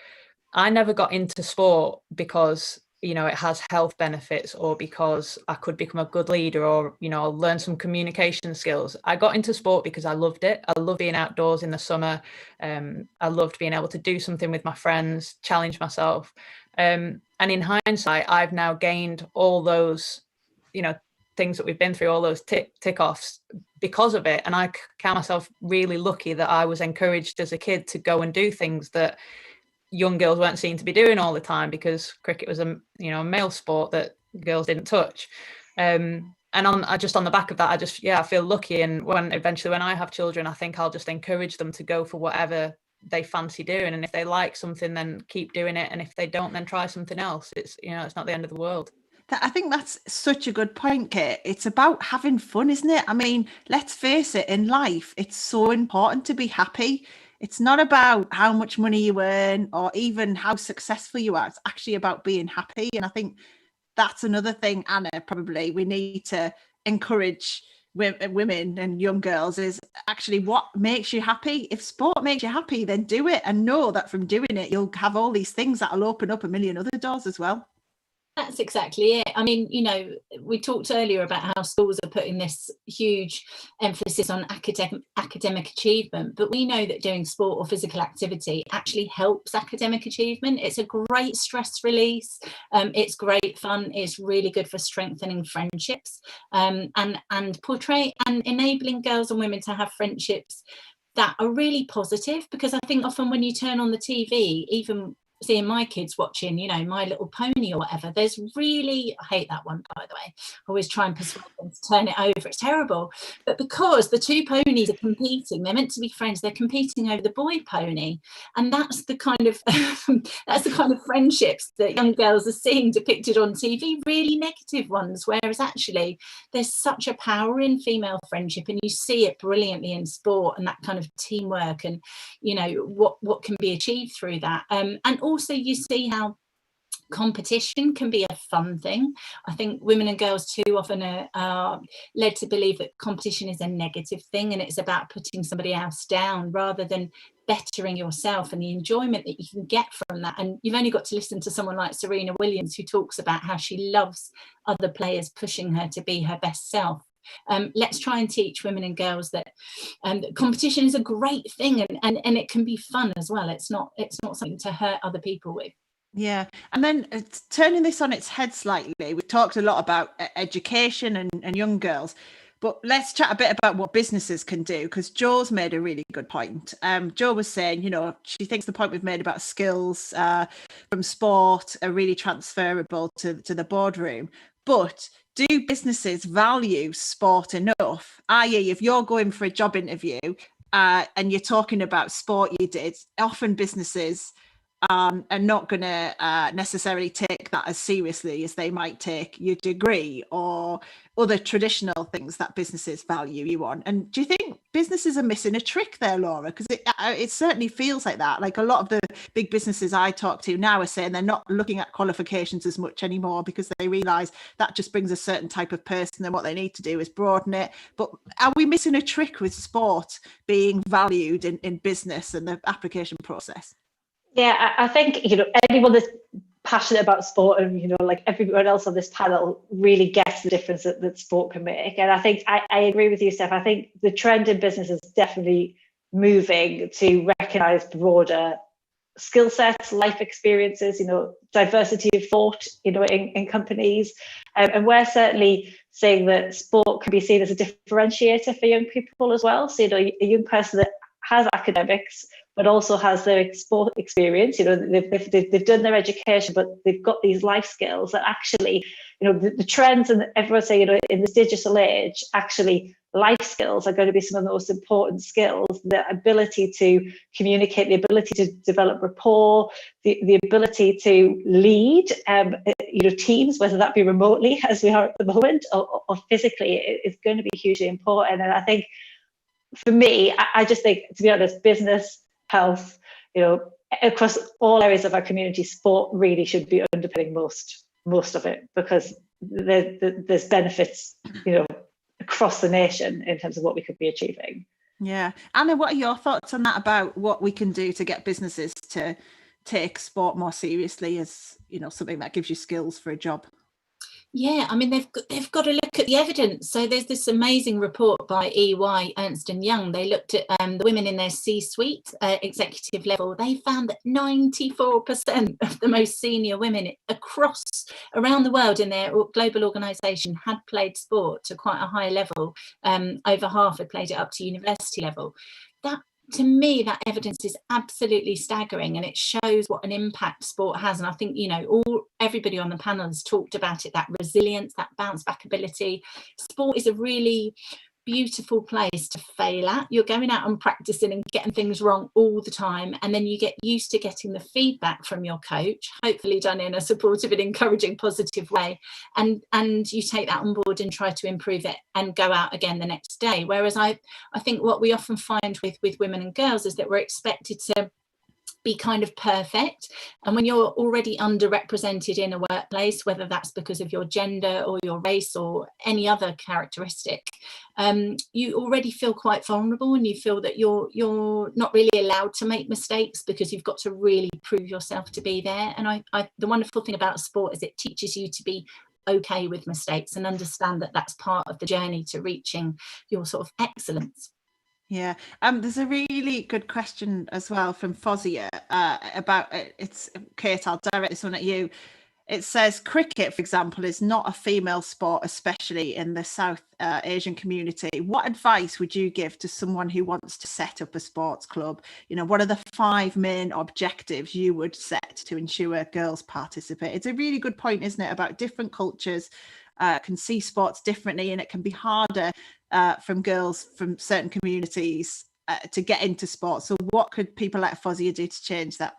I never got into sport because it has health benefits, or because I could become a good leader, or learn some communication skills. I got into sport because I loved it. I love being outdoors in the summer. I loved being able to do something with my friends, challenge myself. And in hindsight, I've now gained all those things that we've been through, all those tick offs because of it. And I count myself really lucky that I was encouraged as a kid to go and do things that young girls weren't seen to be doing all the time, because cricket was a male sport that girls didn't touch. And on the back of that, I feel lucky. And when I have children, I think I'll just encourage them to go for whatever they fancy doing. And if they like something, then keep doing it. And if they don't, then try something else. It's it's not the end of the world. I think that's such a good point, Kate. It's about having fun, isn't it? I mean, let's face it, in life, it's so important to be happy. It's not about how much money you earn or even how successful you are. It's actually about being happy. And I think that's another thing, Anna, probably we need to encourage women and young girls, is actually what makes you happy. If sport makes you happy, then do it, and know that from doing it, you'll have all these things that'll open up a million other doors as well. That's exactly it. I mean, you know, we talked earlier about how schools are putting this huge emphasis on academic achievement, but we know that doing sport or physical activity actually helps academic achievement. It's a great stress release. It's great fun. It's really good for strengthening friendships, and portray and enabling girls and women to have friendships that are really positive. Because I think often when you turn on the TV, even seeing my kids watching, you know, My Little Pony or whatever, there's really, I hate that one, by the way, I always try and persuade them to turn it over, it's terrible, but because the two ponies are competing, they're meant to be friends, they're competing over the boy pony, and that's the kind of that's the kind of friendships that young girls are seeing depicted on TV, really negative ones, whereas actually there's such a power in female friendship, and you see it brilliantly in sport, and that kind of teamwork, and you know what can be achieved through that, and also you see how competition can be a fun thing. I think women and girls too often are led to believe that competition is a negative thing, and it's about putting somebody else down rather than bettering yourself and the enjoyment that you can get from that. And you've only got to listen to someone like Serena Williams, who talks about how she loves other players pushing her to be her best self. Let's try and teach women and girls that competition is a great thing, and it can be fun as well. It's not something to hurt other people with. Yeah. And then turning this on its head slightly, we've talked a lot about education and young girls, but let's chat a bit about what businesses can do, because Jo's made a really good point. Jo was saying, you know, she thinks the point we've made about skills from sport are really transferable to the boardroom. But do businesses value sport enough? I.e., if you're going for a job interview and you're talking about sport you did, often businesses are not going to necessarily take that as seriously as they might take your degree or other traditional things that businesses value you on. And do you think businesses are missing a trick there, Laura? Because it certainly feels like that. Like a lot of the big businesses I talk to now are saying they're not looking at qualifications as much anymore because they realise that just brings a certain type of person, and what they need to do is broaden it. But are we missing a trick with sport being valued in business and the application process? Yeah, I think, you know, anyone that's passionate about sport, and, you know, like everyone else on this panel, really gets the difference that sport can make. And I think I agree with you, Steph. I think the trend in business is definitely moving to recognise broader skill sets, life experiences, you know, diversity of thought, you know, in companies. And we're certainly saying that sport can be seen as a differentiator for young people as well. So, you know, a young person that has academics but also has their sport experience, you know, they've done their education, but they've got these life skills that actually, you know, the trends, and everyone's saying, you know, in this digital age, actually life skills are going to be some of the most important skills. The ability to communicate, the ability to develop rapport, the ability to lead, you know, teams, whether that be remotely as we are at the moment, or physically, is going to be hugely important. And I think, for me, I just think, to be honest, business, health, you know, across all areas of our community, sport really should be underpinning most of it, because there's benefits, you know, across the nation in terms of what we could be achieving. Yeah. Anna, what are your thoughts on that, about what we can do to get businesses to take sport more seriously as, you know, something that gives you skills for a job? Yeah, I mean, they've got to look at the evidence. So there's this amazing report by EY, Ernst & Young. They looked at the women in their C-suite executive level. They found that 94% of the most senior women around the world in their global organisation had played sport to quite a high level. Over half had played it up to university level. That, to me, that evidence is absolutely staggering, and it shows what an impact sport has. And I think, you know, everybody on the panel has talked about it, that resilience, that bounce back ability. Sport is a really beautiful place to fail at. You're going out and practicing and getting things wrong all the time, and then you get used to getting the feedback from your coach, hopefully done in a supportive and encouraging, positive way, and you take that on board and try to improve it and go out again the next day. Whereas I think what we often find with women and girls is that we're expected to be kind of perfect. And when you're already underrepresented in a workplace, whether that's because of your gender or your race or any other characteristic, you already feel quite vulnerable, and you feel that you're not really allowed to make mistakes because you've got to really prove yourself to be there. And the wonderful thing about sport is it teaches you to be okay with mistakes and understand that that's part of the journey to reaching your sort of excellence. Yeah, there's a really good question as well from Fozia about it's Kate, I'll direct this one at you. It says cricket, for example, is not a female sport, especially in the South Asian community. What advice would you give to someone who wants to set up a sports club? You know, what are the 5 main objectives you would set to ensure girls participate? It's a really good point, isn't it, about different cultures can see sports differently, and it can be harder from girls from certain communities to get into sports. So what could people like Fozia do to change that?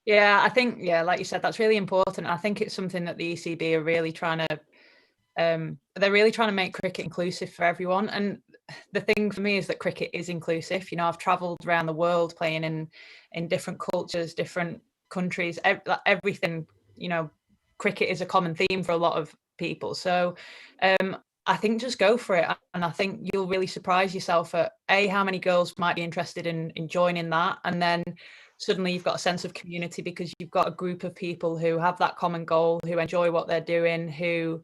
Yeah, I think, like you said, that's really important. I think it's something that the ECB are really trying to, they're really trying to make cricket inclusive for everyone. And the thing for me is that cricket is inclusive. You know, I've travelled around the world playing in different cultures, different countries, everything, you know, cricket is a common theme for a lot of people. So I think just go for it. And I think you'll really surprise yourself at how many girls might be interested in joining that. And then suddenly you've got a sense of community because you've got a group of people who have that common goal, who enjoy what they're doing, who,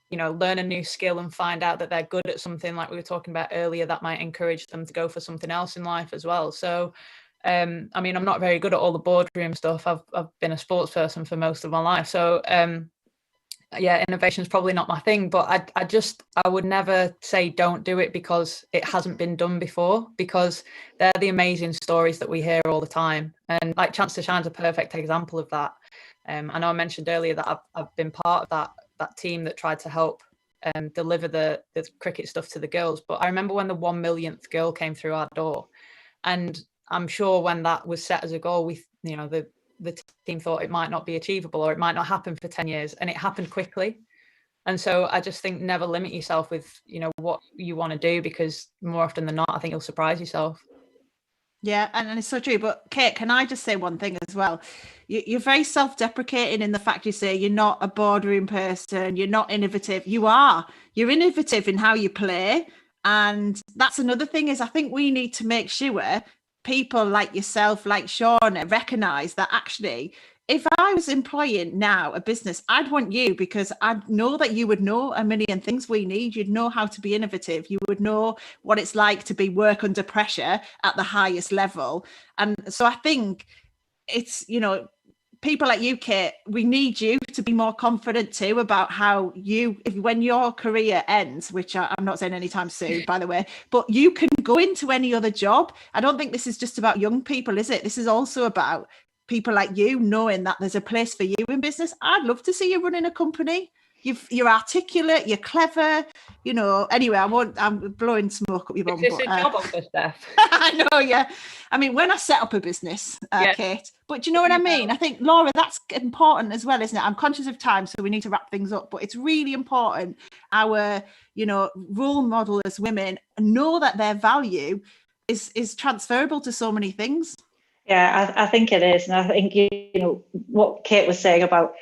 you know, learn a new skill and find out that they're good at something like we were talking about earlier that might encourage them to go for something else in life as well. So, I mean, I'm not very good at all the boardroom stuff. I've been a sports person for most of my life. So, innovation is probably not my thing, but I would never say don't do it because it hasn't been done before, because they're the amazing stories that we hear all the time. And like Chance to Shine's a perfect example of that. I know I mentioned earlier that I've been part of that team that tried to help deliver the cricket stuff to the girls. But I remember when the 1 millionth girl came through our door, and I'm sure when that was set as a goal, the team thought it might not be achievable or it might not happen for 10 years, and it happened quickly. And so I just think never limit yourself with, you know, what you want to do, because more often than not, I think you'll surprise yourself. Yeah, and it's so true. But Kate, can I just say one thing as well? You're very self-deprecating in the fact you say you're not a boardroom person, you're not innovative. You are. You're innovative in how you play. And that's another thing, is I think we need to make sure people like yourself, like Shauna, recognise that actually, if I was employing now a business, I'd want you, because I know that you would know a million things we need. You'd know how to be innovative. You would know what it's like to be work under pressure at the highest level. And so I think it's, you know, people like you, Kate, we need you to be more confident too about how when your career ends, which I'm not saying anytime soon, by the way, but you can go into any other job. I don't think this is just about young people, is it? This is also about people like you knowing that there's a place for you in business. I'd love to see you running a company. You're articulate, you're clever, you know. Anyway, I'm blowing smoke up your bum. It's a job offer, Steph. I know, yeah. I mean, when I set up a business, Kate, but do you know what I mean? I think, Laura, that's important as well, isn't it? I'm conscious of time, so we need to wrap things up, but it's really important our, you know, role model as women know that their value is transferable to so many things. Yeah, I think it is. And I think, you know, what Kate was saying about,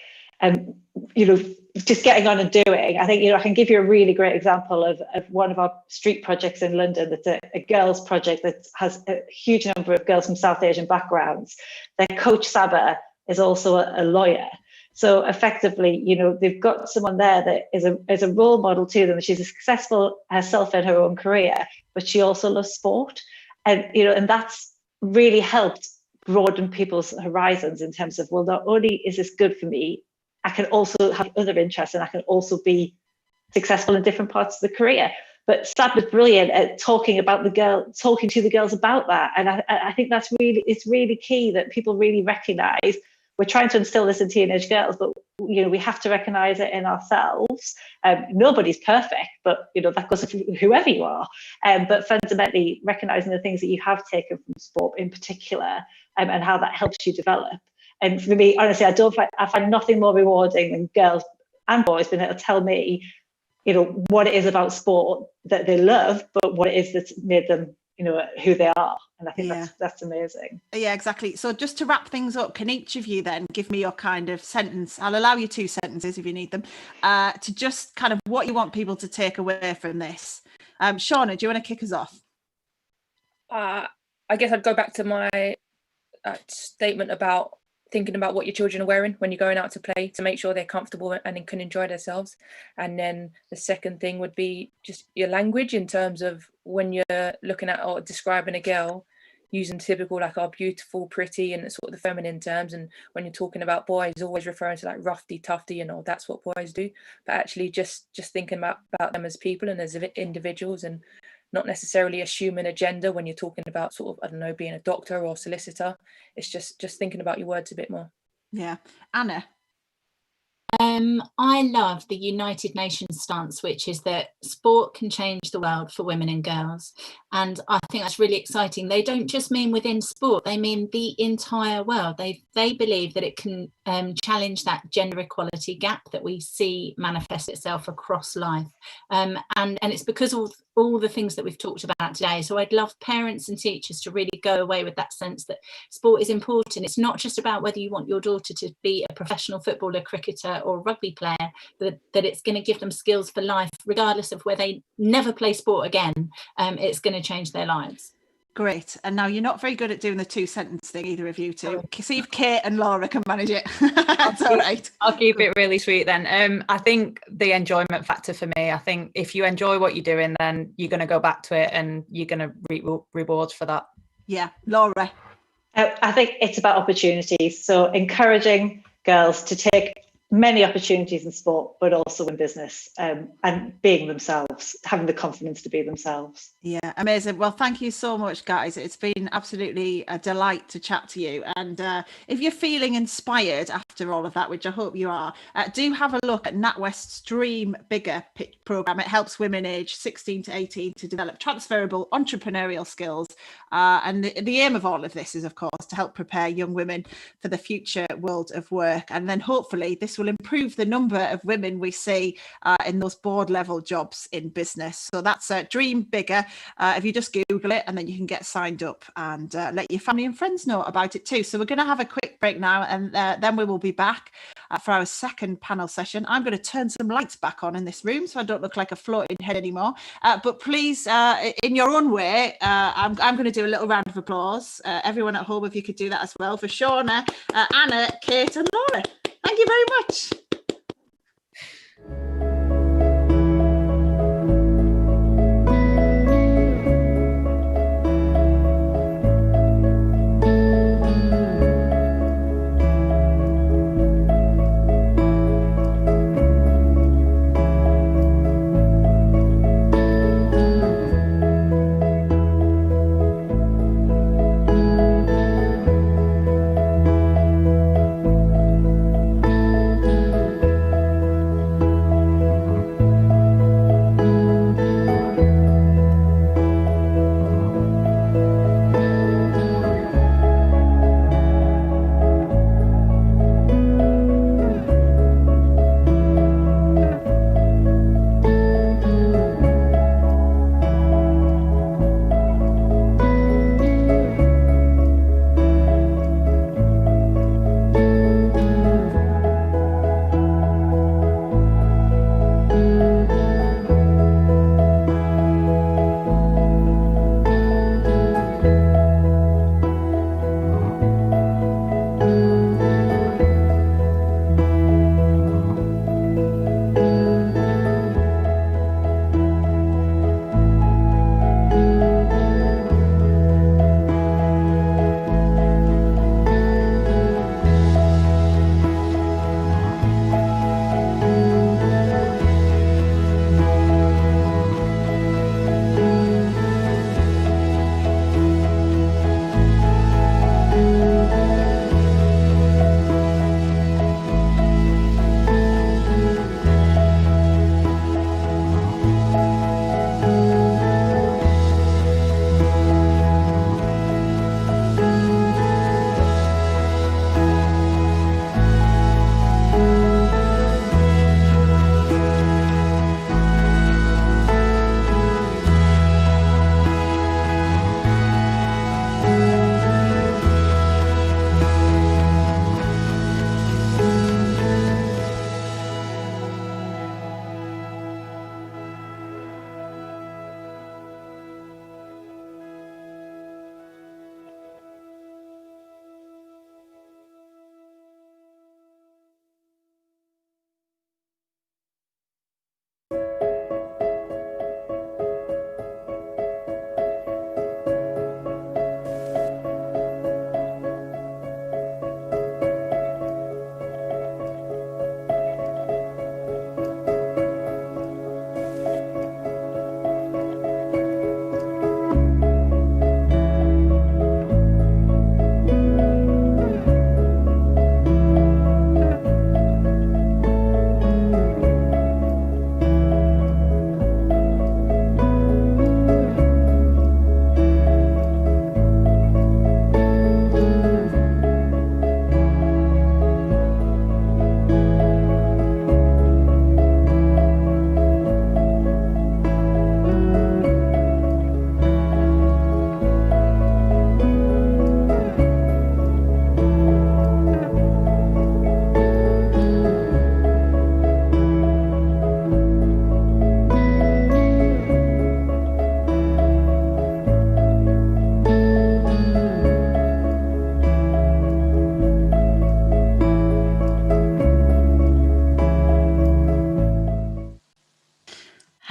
you know, just getting on and doing. I think, you know, I can give you a really great example of one of our street projects in London that's a girls project that has a huge number of girls from South Asian backgrounds. Their coach, Saba, is also a lawyer. So effectively, you know, they've got someone there that is a role model to them. She's successful herself in her own career, but she also loves sport. And, you know, and that's really helped broaden people's horizons in terms of, well, not only is this good for me, I can also have other interests and I can also be successful in different parts of the career. But Sab was brilliant at talking to the girls about that. And I think it's really key that people really recognise we're trying to instill this in teenage girls, but, you know, we have to recognise it in ourselves. Nobody's perfect, but, you know, that goes for whoever you are. But fundamentally recognising the things that you have taken from sport in particular, and how that helps you develop. And for me, honestly, I find nothing more rewarding than girls and boys being able to tell me, you know, what it is about sport that they love, but what it is that's made them who they are. And I think Yeah. that's amazing. Yeah, exactly. So just to wrap things up, can each of you then give me your kind of sentence? I'll allow you 2 sentences if you need them, to just kind of what you want people to take away from this. Shauna, do you want to kick us off? I guess I'd go back to my statement about thinking about what your children are wearing when you're going out to play, to make sure they're comfortable and can enjoy themselves. And then the second thing would be just your language, in terms of when you're looking at or describing a girl, using typical like our beautiful, pretty, and sort of the feminine terms. And when you're talking about boys, always referring to like roughy, tufty, that's what boys do. But actually just thinking about them as people and as individuals, and not necessarily assuming a gender when you're talking about sort of, I don't know, being a doctor or solicitor. It's just thinking about your words a bit more. Yeah. Anna? I love the United Nations stance, which is that sport can change the world for women and girls. And I think that's really exciting. They don't just mean within sport, they mean the entire world. They believe that it can challenge that gender equality gap that we see manifest itself across life. And it's because of all the things that we've talked about today. So I'd love parents and teachers to really go away with that sense that sport is important. It's not just about whether you want your daughter to be a professional footballer, cricketer or rugby player, that it's going to give them skills for life, regardless of where they never play sport again. It's going to change their lives. Great. And now you're not very good at doing the 2-sentence thing, either of you two. See if Kate and Laura can manage it. That's all right. I'll keep it really sweet then. I think the enjoyment factor for me, I think if you enjoy what you're doing, then you're going to go back to it and you're going to reap rewards for that. Yeah. Laura? I think it's about opportunities. So encouraging girls to take many opportunities in sport, but also in business, and being themselves, having the confidence to be themselves. Yeah, amazing. Well, thank you so much, guys. It's been absolutely a delight to chat to you. And if you're feeling inspired after all of that, which I hope you are, do have a look at NatWest's Dream Bigger programme. It helps women aged 16 to 18 to develop transferable entrepreneurial skills. And the aim of all of this is, of course, to help prepare young women for the future world of work. And then hopefully this will improve the number of women we see in those board level jobs in business. So that's Dream Bigger. If you just Google it, and then you can get signed up and let your family and friends know about it too. So we're going to have a quick break now, and then we will be back for our second panel session. I'm going to turn some lights back on in this room so I don't look like a floating head anymore. But please, in your own way, I'm going to do a little round of applause. Everyone at home, if you could do that as well, for Shauna, Anna, Kate and Laura. Thank you very much.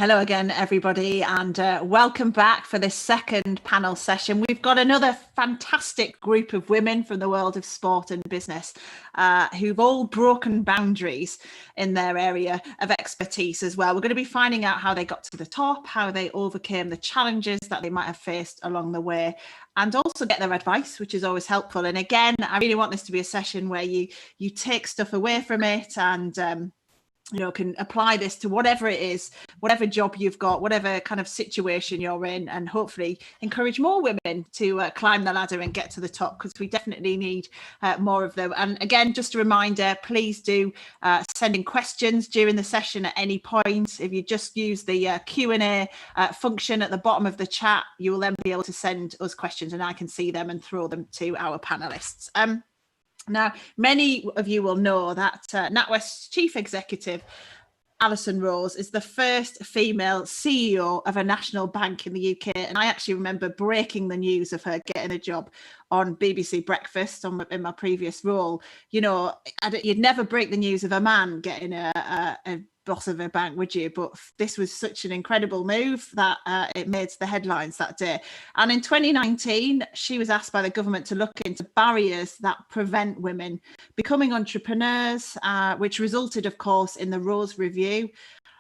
Hello again, everybody, and welcome back for this second panel session. We've got another fantastic group of women from the world of sport and business who've all broken boundaries in their area of expertise as well. We're going to be finding out how they got to the top, how they overcame the challenges that they might have faced along the way, and also get their advice, which is always helpful. And again, I really want this to be a session where you take stuff away from it and can apply this to whatever it is, whatever job you've got, whatever kind of situation you're in, and hopefully encourage more women to climb the ladder and get to the top, because we definitely need more of them. And again, just a reminder, please do send in questions during the session at any point. If you just use the Q&A function at the bottom of the chat, you will then be able to send us questions and I can see them and throw them to our panelists. Now, many of you will know that NatWest's Chief Executive, Alison Rose, is the first female CEO of a national bank in the UK. And I actually remember breaking the news of her getting a job on BBC Breakfast in my previous role. You know, you'd never break the news of a man getting a boss of a bank, would you? But this was such an incredible move that it made the headlines that day. And in 2019, she was asked by the government to look into barriers that prevent women becoming entrepreneurs, which resulted, of course, in the Rose Review.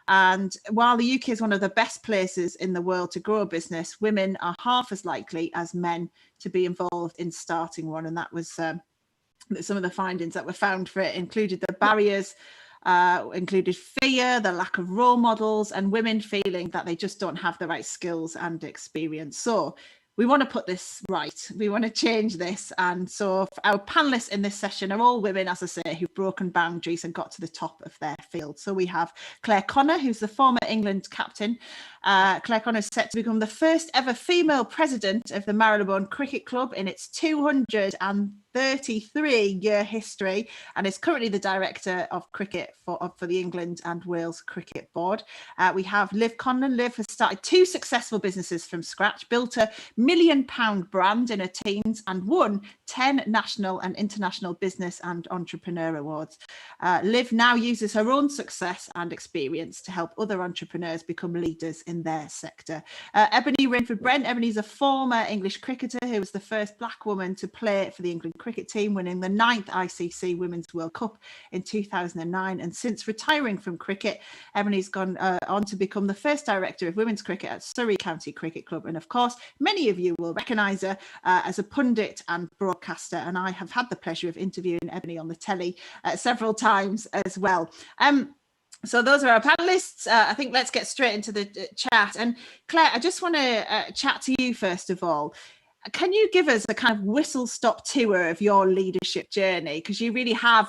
And while the UK is one of the best places in the world to grow a business, women are half as likely as men to be involved in starting one. And that was some of the findings that were found for it, included the barriers, included fear, the lack of role models, and women feeling that they just don't have the right skills and experience. So we want to put this right. We want to change this. And so our panelists in this session are all women, as I say, who've broken boundaries and got to the top of their field. So we have Claire Connor, who's the former England captain. Claire Connor is set to become the first ever female president of the Marylebone Cricket Club in its 233-year history, and is currently the director of cricket for the England and Wales Cricket Board. We have Liv Conlon. Liv has started 2 successful businesses from scratch, built a £1 million brand in her teens, and won 10 national and international business and entrepreneur awards. Liv now uses her own success and experience to help other entrepreneurs become leaders in their sector. Ebony Rainford-Brent. Ebony is a former English cricketer who was the first black woman to play for the England cricket team, winning the 9th ICC Women's World Cup in 2009. And since retiring from cricket, Ebony's gone on to become the first director of women's cricket at Surrey County Cricket Club. And of course, many of you will recognise her as a pundit and broadcaster. And I have had the pleasure of interviewing Ebony on the telly several times as well. So those are our panelists. I think let's get straight into the chat. And Claire, I just want to chat to you first of all. Can you give us a kind of whistle-stop tour of your leadership journey? Because you really have,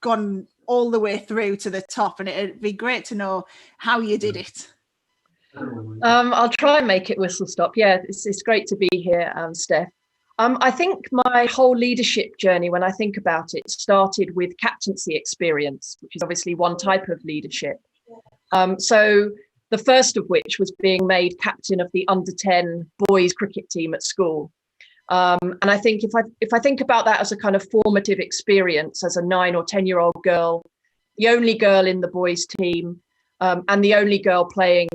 gone all the way through to the top, and it'd be great to know how you did it. I'll try and make it whistle-stop. Yeah, it's great to be here, Steph. I think my whole leadership journey, when I think about it, started with captaincy experience, which is obviously one type of leadership. So the first of which was being made captain of the under-10 boys cricket team at school. And I think if I think about that as a kind of formative experience as a 9 or 10-year-old girl, the only girl in the boys team, and the only girl playing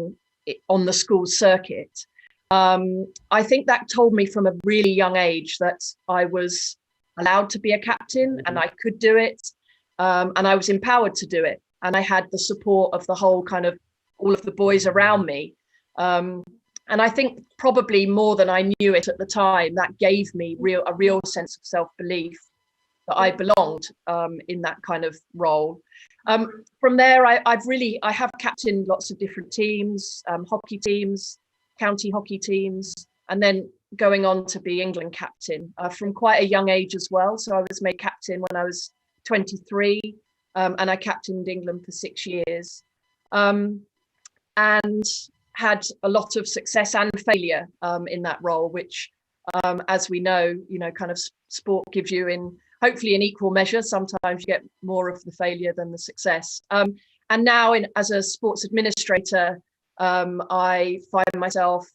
on the school circuit, I think that told me from a really young age that I was allowed to be a captain and I could do it, and I was empowered to do it. And I had the support of the whole kind of all of the boys around me. And I think probably more than I knew it at the time, that gave me a real sense of self-belief that I belonged in that kind of role. From there, I have captained lots of different teams, hockey teams, county hockey teams, and then going on to be England captain from quite a young age as well. So I was made captain when I was 23, and I captained England for 6 years, and had a lot of success and failure in that role, which, as we know, kind of sport gives you hopefully in equal measure. Sometimes you get more of the failure than the success. And now as a sports administrator, I find myself,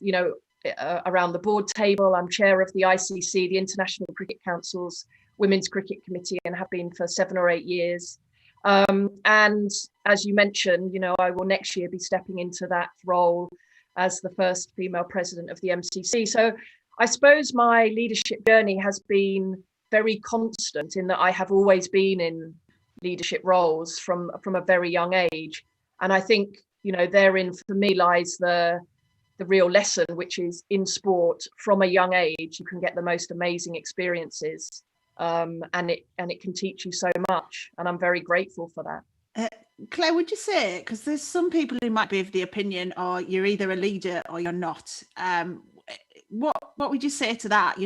around the board table. I'm chair of the ICC, the International Cricket Council's Women's Cricket Committee, and have been for 7 or 8 years. And as you mentioned, I will next year be stepping into that role as the first female president of the MCC. So I suppose my leadership journey has been very constant in that I have always been in leadership roles from a very young age. And I think, therein for me lies the real lesson, which is in sport from a young age, you can get the most amazing experiences. And it can teach you so much. And I'm very grateful for that. Claire, would you say, because there's some people who might be of the opinion, or you're either a leader or you're not. What would you say to that?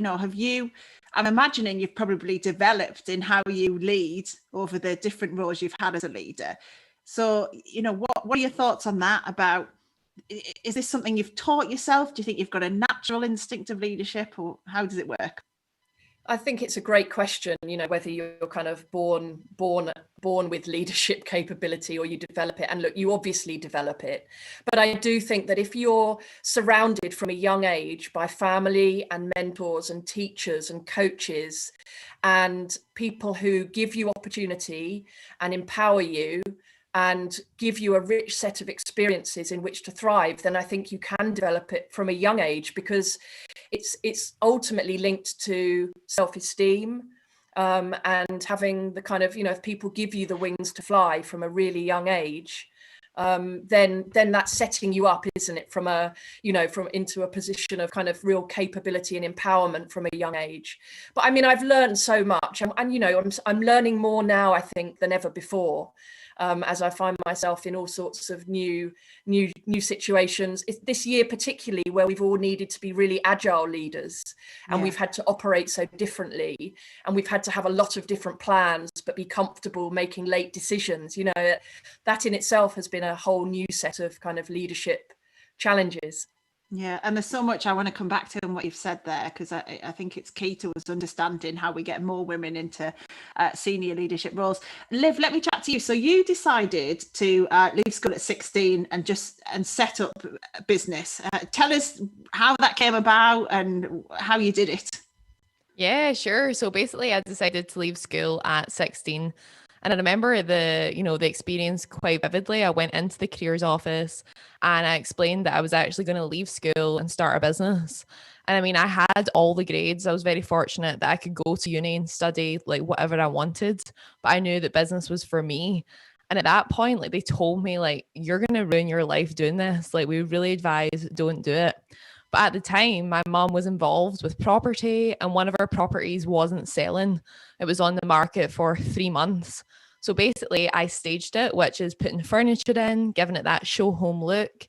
I'm imagining you've probably developed in how you lead over the different roles you've had as a leader. So, what are your thoughts on that? About, is this something you've taught yourself? Do you think you've got a natural instinct of leadership, or how does it work? I think it's a great question, whether you're kind of born with leadership capability or you develop it. And look, you obviously develop it. But I do think that if you're surrounded from a young age by family and mentors and teachers and coaches and people who give you opportunity and empower you and give you a rich set of experiences in which to thrive, then I think you can develop it from a young age, because it's ultimately linked to self-esteem, and having the kind of, if people give you the wings to fly from a really young age, then that's setting you up, isn't it, from into a position of kind of real capability and empowerment from a young age. But I mean, I've learned so much, and I'm learning more now, I think, than ever before. As I find myself in all sorts of new situations. This year particularly, where we've all needed to be really agile leaders, and we've had to operate so differently, and we've had to have a lot of different plans, but be comfortable making late decisions. That in itself has been a whole new set of kind of leadership challenges. Yeah, and there's so much I want to come back to in what you've said there, because I think it's key to us understanding how we get more women into senior leadership roles. Liv, let me chat to you. So you decided to leave school at 16 and set up a business. Tell us how that came about and how you did it. Yeah, sure. So basically I decided to leave school at 16. And I remember the experience quite vividly. I went into the careers office and I explained that I was actually going to leave school and start a business. And I mean, I had all the grades. I was very fortunate that I could go to uni and study like whatever I wanted, but I knew that business was for me. And at that point, like, they told me, like, you're going to ruin your life doing this. Like, we really advise don't do it. But at the time, my mom was involved with property, and one of our properties wasn't selling. It was on the market for 3 months. So basically, I staged it, which is putting furniture in, giving it that show home look,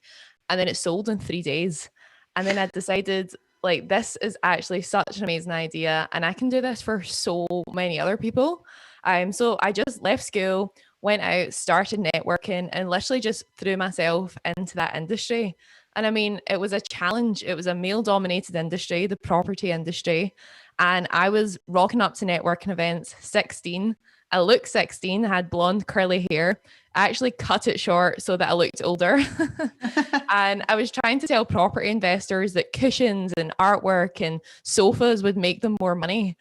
and then it sold in 3 days. And then I decided, like, this is actually such an amazing idea, and I can do this for so many other people. So I just left school, went out, started networking, and literally just threw myself into that industry. And I mean, it was a challenge. It was a male-dominated industry, the property industry. And I was rocking up to networking events 16. I looked 16, I had blonde curly hair. I actually cut it short so that I looked older. And I was trying to tell property investors that cushions and artwork and sofas would make them more money.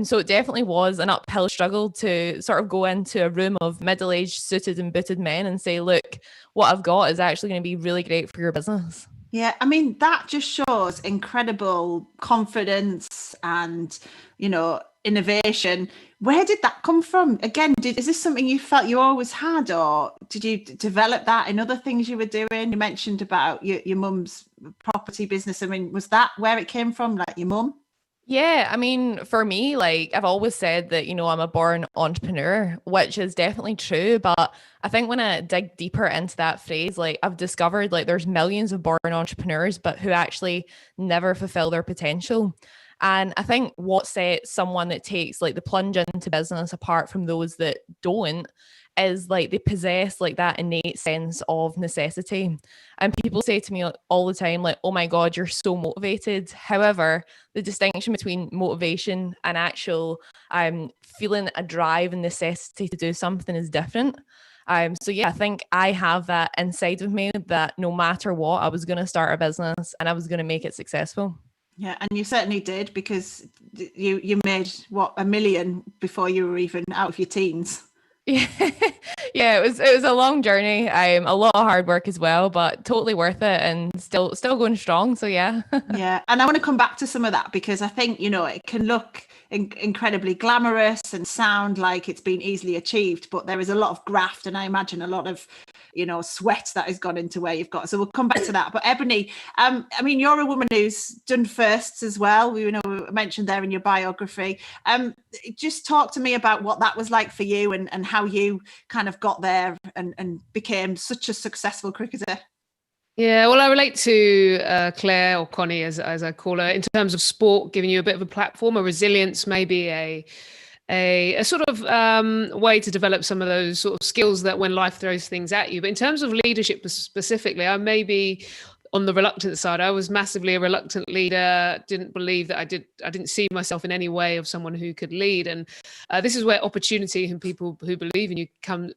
So it definitely was an uphill struggle to sort of go into a room of middle-aged suited and booted men and say, look, what I've got is actually going to be really great for your business. Yeah, I mean, that just shows incredible confidence and, innovation. Where did that come from? Again, is this something you felt you always had, or did you develop that in other things you were doing? You mentioned about your mum's property business. I mean, was that where it came from, like your mum? Yeah, I mean, for me, like, I've always said that, I'm a born entrepreneur, which is definitely true. But I think when I dig deeper into that phrase, like, I've discovered, like, there's millions of born entrepreneurs, but who actually never fulfill their potential. And I think what sets someone that takes, like, the plunge into business apart from those that don't is, like, they possess, like, that innate sense of necessity. And people say to me all the time, like, oh my God, you're so motivated. However, the distinction between motivation and actual feeling a drive and necessity to do something is different. So yeah, I think I have that inside of me that no matter what, I was going to start a business and I was going to make it successful. Yeah, and you certainly did, because you made, what, 1 million before you were even out of your teens. Yeah, yeah, it was a long journey. A lot of hard work as well, but totally worth it, and still going strong. So yeah. Yeah, and I want to come back to some of that, because I think, you know, it can look incredibly glamorous and sound like it's been easily achieved, but there is a lot of graft, and I imagine a lot of, you know, sweat that has gone into where you've got. So we'll come back to that. But Ebony, I mean, you're a woman who's done firsts as well. We, you know, mentioned there in your biography. Just talk to me about what that was like for you, and how you kind of got there and became such a successful cricketer. Yeah, well, I relate to Claire, or Connie, as I call her, in terms of sport, giving you a bit of a platform, a resilience, maybe a sort of way to develop some of those sort of skills that when life throws things at you. But in terms of leadership specifically, I may be on the reluctant side. I was massively a reluctant leader, didn't believe that I didn't see myself in any way of someone who could lead. And this is where opportunity and people who believe in you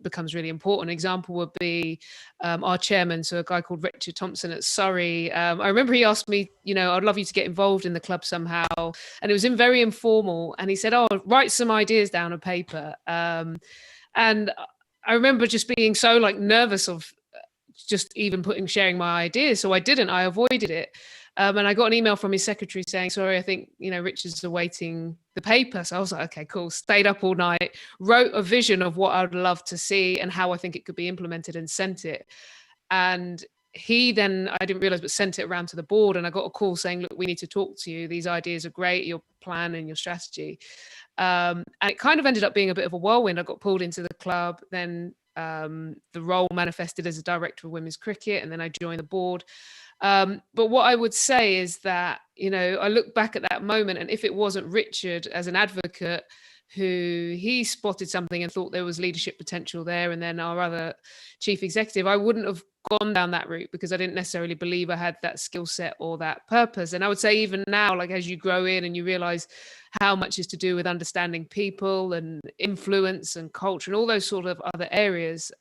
becomes really important. An example would be our chairman, so a guy called Richard Thompson at Surrey. I remember he asked me, you know, I'd love you to get involved in the club somehow. And it was very informal. And he said, oh, write some ideas down on paper. And I remember just being so like nervous of just even sharing my ideas. So I didn't, I avoided it. And I got an email from his secretary saying, sorry, I think, you know, Richard's awaiting the paper. So I was like, okay, cool. Stayed up all night, wrote a vision of what I'd love to see and how I think it could be implemented, and sent it. And he then, I didn't realize, but sent it around to the board. And I got a call saying, look, we need to talk to you. These ideas are great, your plan and your strategy. And it kind of ended up being a bit of a whirlwind. I got pulled into the club. Then the role manifested as a director of women's cricket, and then I joined the board. But what I would say is that, you know, I look back at that moment, and if it wasn't Richard as an advocate, who he spotted something and thought there was leadership potential there, and then our other chief executive, I wouldn't have gone down that route, because I didn't necessarily believe I had that skill set or that purpose. And I would say even now, like as you grow in and you realize how much is to do with understanding people and influence and culture and all those sort of other areas,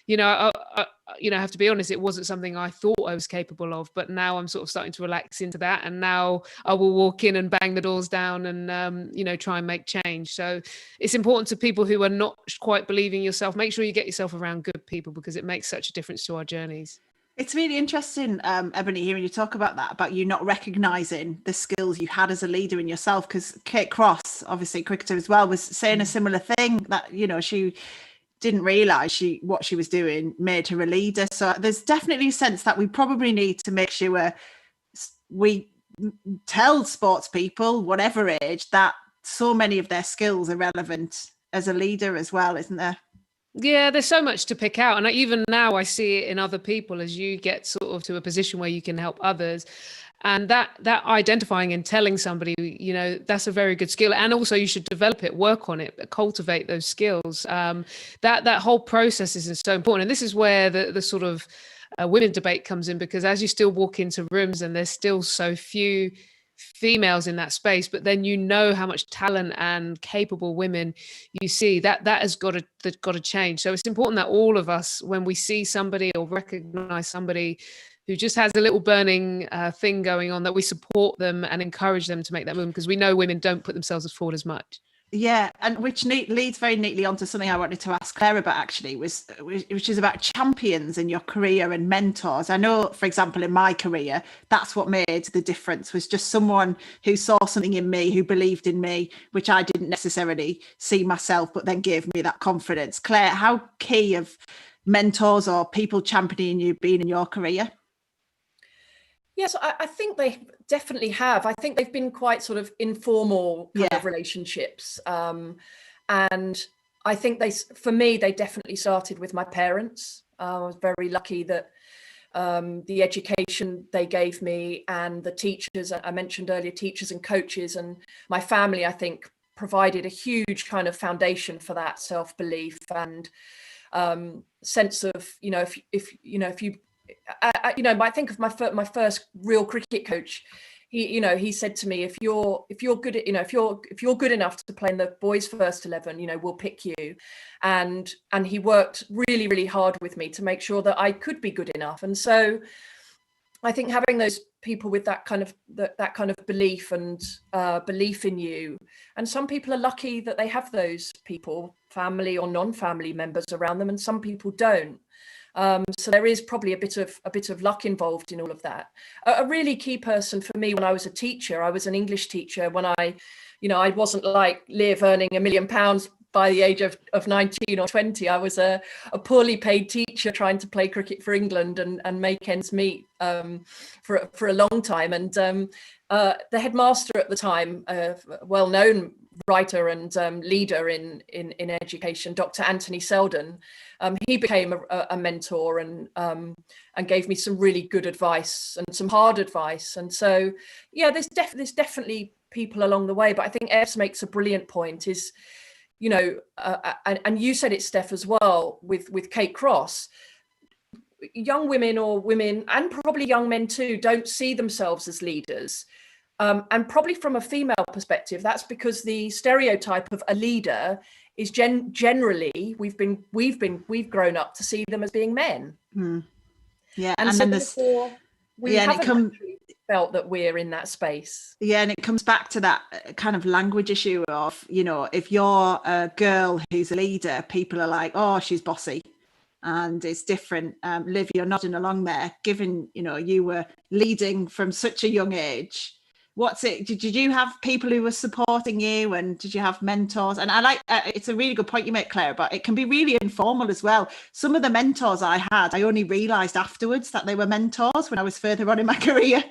you know, I have to be honest, it wasn't something I thought I was capable of, but now I'm sort of starting to relax into that. And now I will walk in and bang the doors down and, you know, try and make change. So it's important to people who are not quite believing yourself. Make sure you get yourself around good people, because it makes such a difference to our journeys. It's really interesting, Ebony, hearing you talk about that, about you not recognising the skills you had as a leader in yourself, because Kate Cross, obviously cricketer as well, was saying a similar thing, that, you know, she didn't realise what she was doing made her a leader. So there's definitely a sense that we probably need to make sure we tell sports people, whatever age, that so many of their skills are relevant as a leader as well, isn't there? Yeah, there's so much to pick out. And even now I see it in other people as you get sort of to a position where you can help others. And that identifying and telling somebody, you know, that's a very good skill. And also you should develop it, work on it, cultivate those skills. That whole process is so important. And this is where the sort of women debate comes in, because as you still walk into rooms and there's still so few females in that space, but then you know how much talent and capable women you see, that has got to change. So it's important that all of us, when we see somebody or recognize somebody who just has a little burning thing going on, that we support them and encourage them to make that move, because we know women don't put themselves forward as much. Yeah, and which leads very neatly onto something I wanted to ask Claire about, actually, which is about champions in your career and mentors. I know, for example, in my career, that's what made the difference, was just someone who saw something in me, who believed in me, which I didn't necessarily see myself, but then gave me that confidence. Claire, how key have mentors or people championing you been in your career? Yes, I think they definitely have. I think they've been quite sort of informal kind of relationships. And I think for me, they definitely started with my parents. I was very lucky that the education they gave me and the teachers, I mentioned earlier, teachers and coaches, and my family, I think, provided a huge kind of foundation for that self-belief and sense of, you know, if I think of my first real cricket coach. He said to me, if you're good at, if you're good enough to play in the boys' first 11, we'll pick you. And he worked really, really hard with me to make sure that I could be good enough. And so I think having those people with that kind of belief and belief in you, and some people are lucky that they have those people, family or non-family members around them, and some people don't. So there is probably a bit of luck involved in all of that. A really key person for me when I was a teacher, I was an English teacher when I wasn't like Liv earning £1 million by the age of 19 or 20. I was a poorly paid teacher trying to play cricket for England and make ends meet for a long time. And the headmaster at the time, well-known writer and leader in education, Dr. Anthony Selden, he became a mentor and gave me some really good advice and some hard advice. And so, yeah, there's definitely people along the way. But I think Evs makes a brilliant point is, and you said it, Steph, as well, with Kate Cross, young women or women, and probably young men too, don't see themselves as leaders. And probably from a female perspective, that's because the stereotype of a leader is generally we've grown up to see them as being men. Yeah, and so therefore we haven't felt that we're in that space. Yeah, and it comes back to that kind of language issue of, if you're a girl who's a leader, people are like, oh, she's bossy. And it's different. Liv, you're nodding along there, given, you were leading from such a young age. What's it? Did you have people who were supporting you, and did you have mentors? And I like, it's a really good point you make, Claire, but it can be really informal as well. Some of the mentors I had, I only realised afterwards that they were mentors when I was further on in my career.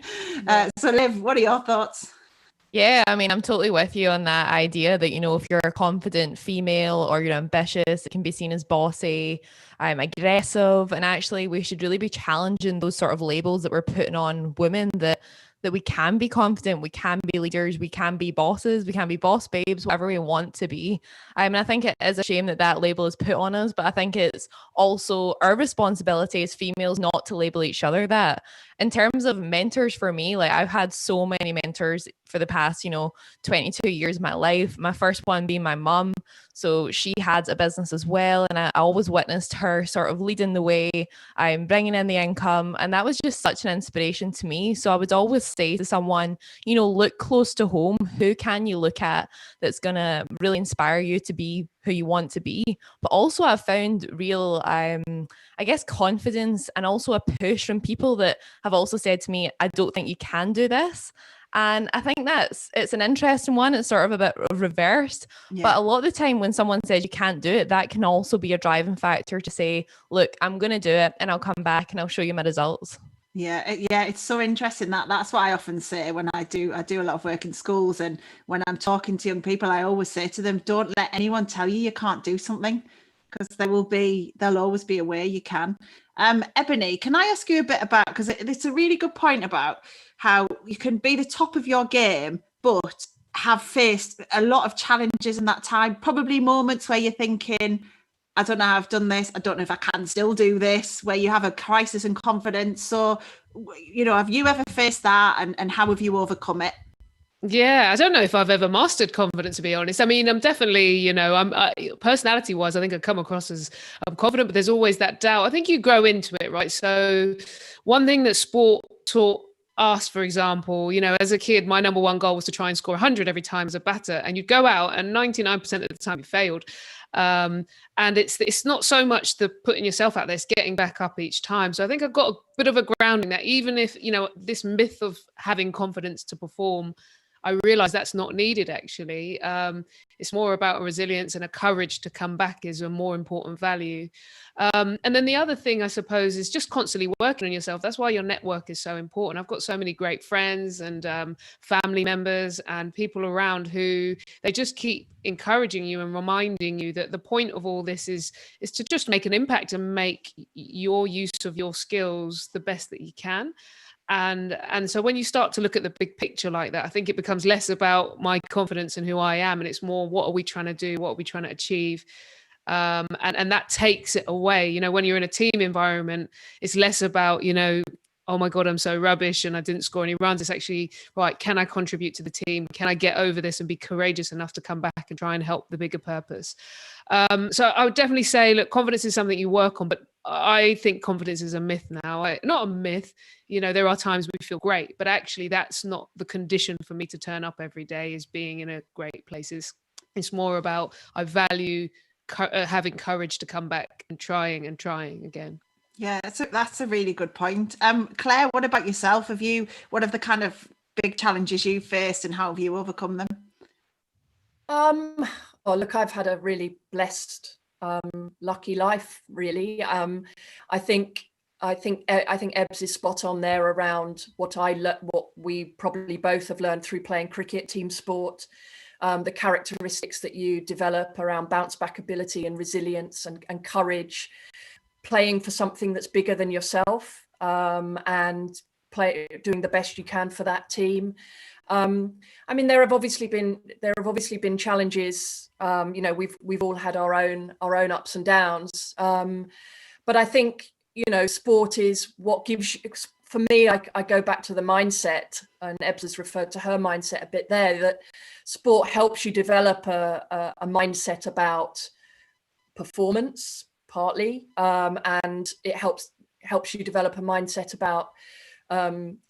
Yeah. So Liv, what are your thoughts? Yeah, I mean, I'm totally with you on that idea that, if you're a confident female or you're ambitious, it can be seen as bossy, aggressive. And actually, we should really be challenging those sort of labels that we're putting on women, that we can be confident, we can be leaders, we can be bosses, we can be boss babes, whatever we want to be. And I think it is a shame that label is put on us, but I think it's also our responsibility as females not to label each other that. In terms of mentors for me, like I've had so many mentors for the past, 22 years of my life. My first one being my mum. So she had a business as well. And I always witnessed her sort of leading the way. I'm bringing in the income. And that was just such an inspiration to me. So I would always say to someone, look close to home. Who can you look at that's going to really inspire you to be who you want to be? But also I've found real, confidence and also a push from people that have also said to me, I don't think you can do this. And I think it's an interesting one. It's sort of a bit reversed, but a lot of the time when someone says you can't do it, that can also be a driving factor to say, look, I'm going to do it and I'll come back and I'll show you my results. Yeah, it's so interesting. That's what I often say when I do a lot of work in schools, and when I'm talking to young people, I always say to them, don't let anyone tell you can't do something, because there'll always be a way you can. Ebony, can I ask you a bit about, because it's a really good point about how you can be the top of your game, but have faced a lot of challenges in that time, probably moments where you're thinking, I don't know how I've done this, I don't know if I can still do this, where you have a crisis in confidence. So, have you ever faced that, and how have you overcome it? Yeah, I don't know if I've ever mastered confidence, to be honest. I mean, I'm definitely, personality wise, I think I come across as I'm confident, but there's always that doubt. I think you grow into it, right? So one thing that sport taught us, for example, as a kid, my number one goal was to try and score 100 every time as a batter, and you'd go out and 99% of the time you failed. And it's not so much the putting yourself out there, it's getting back up each time. So I think I've got a bit of a grounding that even if, this myth of having confidence to perform, I realize that's not needed actually. It's more about a resilience and a courage to come back is a more important value. And then the other thing, I suppose, is just constantly working on yourself. That's why your network is so important. I've got so many great friends and family members and people around who they just keep encouraging you and reminding you that the point of all this is to just make an impact and make your use of your skills the best that you can. And so when you start to look at the big picture like that, I think it becomes less about my confidence and who I am, and it's more, what are we trying to do? What are we trying to achieve? And that takes it away. When you're in a team environment, it's less about, oh my God, I'm so rubbish and I didn't score any runs. It's actually, right, can I contribute to the team? Can I get over this and be courageous enough to come back and try and help the bigger purpose? So I would definitely say, look, confidence is something you work on, but I think confidence is a myth now. Not a myth, there are times we feel great, but actually that's not the condition for me to turn up every day, is being in a great place. It's more about, I value having courage to come back and trying again. Yeah, that's a really good point. Claire, what about yourself? What are the kind of big challenges you faced and how have you overcome them? Oh, look, I've had a really blessed, lucky life, really. I think Ebbs is spot on there around what we probably both have learned through playing cricket, team sport, the characteristics that you develop around bounce back ability and resilience and courage, playing for something that's bigger than yourself, and doing the best you can for that team. I mean, there have obviously been challenges. We've all had our own ups and downs. But I think, sport is what gives you, for me, I go back to the mindset, and Ebbs has referred to her mindset a bit there, that sport helps you develop a mindset about performance, partly, and it helps you develop a mindset about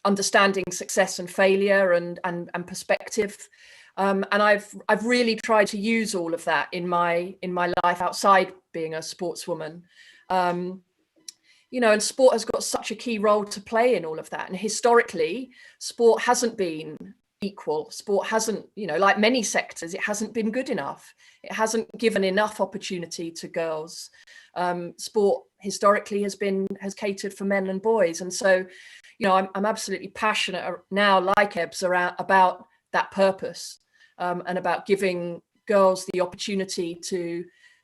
understanding success and failure and perspective, and I've really tried to use all of that in my life outside being a sportswoman. And sport has got such a key role to play in all of that, and historically sport hasn't been equal. Sport hasn't, like many sectors, it hasn't been good enough. It hasn't given enough opportunity to girls. Sport historically has catered for men and boys, and so I'm absolutely passionate now, like Ebbs, about that purpose, and about giving girls the opportunity to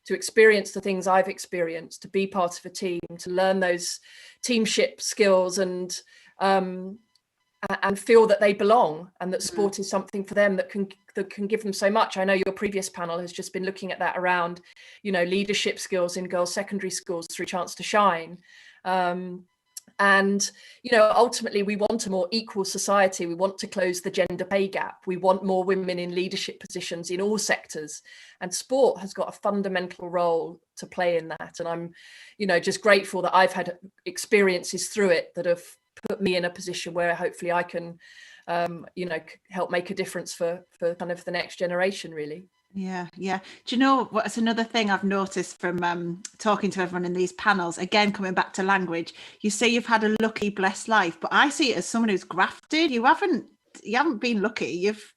experience the things I've experienced, to be part of a team, to learn those teamship skills, and feel that they belong, and that sport is something for them that can give them so much. I know your previous panel has just been looking at that around, leadership skills in girls' secondary schools through Chance to Shine. And ultimately we want a more equal society. We want to close the gender pay gap. We want more women in leadership positions in all sectors, and sport has got a fundamental role to play in that. And I'm just grateful that I've had experiences through it that have put me in a position where hopefully I can help make a difference for kind of the next generation, really. Yeah. Do you know what's another thing I've noticed from talking to everyone in these panels, again, coming back to language, you say you've had a lucky, blessed life, but I see it as someone who's grafted. You haven't been lucky. You've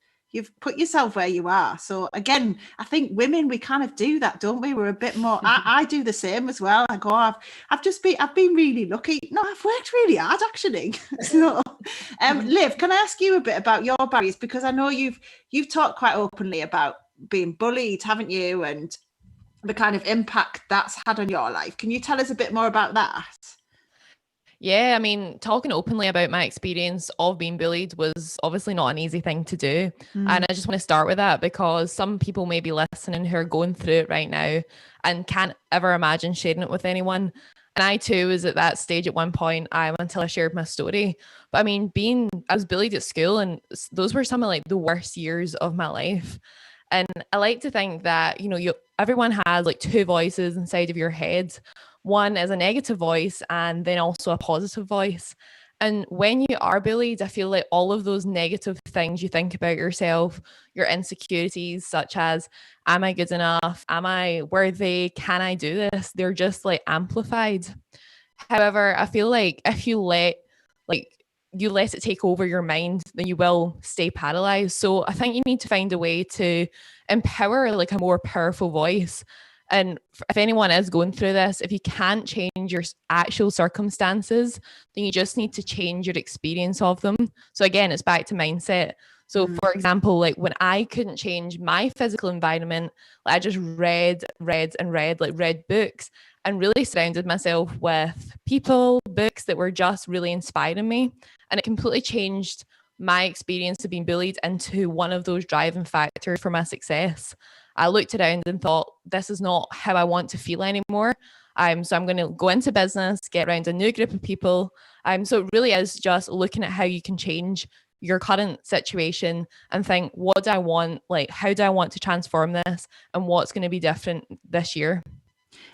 put yourself where you are. So again, I think women, we kind of do that, don't we? We're a bit more, I do the same as well. I go, I've been really lucky. No, I've worked really hard, actually. So, Liv, can I ask you a bit about your barriers? Because I know you've talked quite openly about being bullied, haven't you, and the kind of impact that's had on your life. Can you tell us a bit more about that? Yeah, I mean, talking openly about my experience of being bullied was obviously not an easy thing to do. And I just want to start with that because some people may be listening who are going through it right now and can't ever imagine sharing it with anyone. And I too was at that stage at one point until I shared my story. But I mean, I was bullied at school, and those were some of like the worst years of my life. And I like to think that, everyone has like two voices inside of your head. One is a negative voice and then also a positive voice. And when you are bullied, I feel like all of those negative things you think about yourself, your insecurities, such as, am I good enough? Am I worthy? Can I do this? They're just like amplified. However, I feel like if you let it take over your mind, then you will stay paralyzed. So I think you need to find a way to empower like a more powerful voice. And if anyone is going through this, if you can't change your actual circumstances, then you just need to change your experience of them. So again, it's back to mindset. So for example, like when I couldn't change my physical environment, I just read books and really surrounded myself with people, books that were just really inspiring me. And it completely changed my experience of being bullied into one of those driving factors for my success. I looked around and thought, this is not how I want to feel anymore. So I'm going to go into business, get around a new group of people. So it really is just looking at how you can change your current situation and think, what do I want? Like, how do I want to transform this? And what's going to be different this year?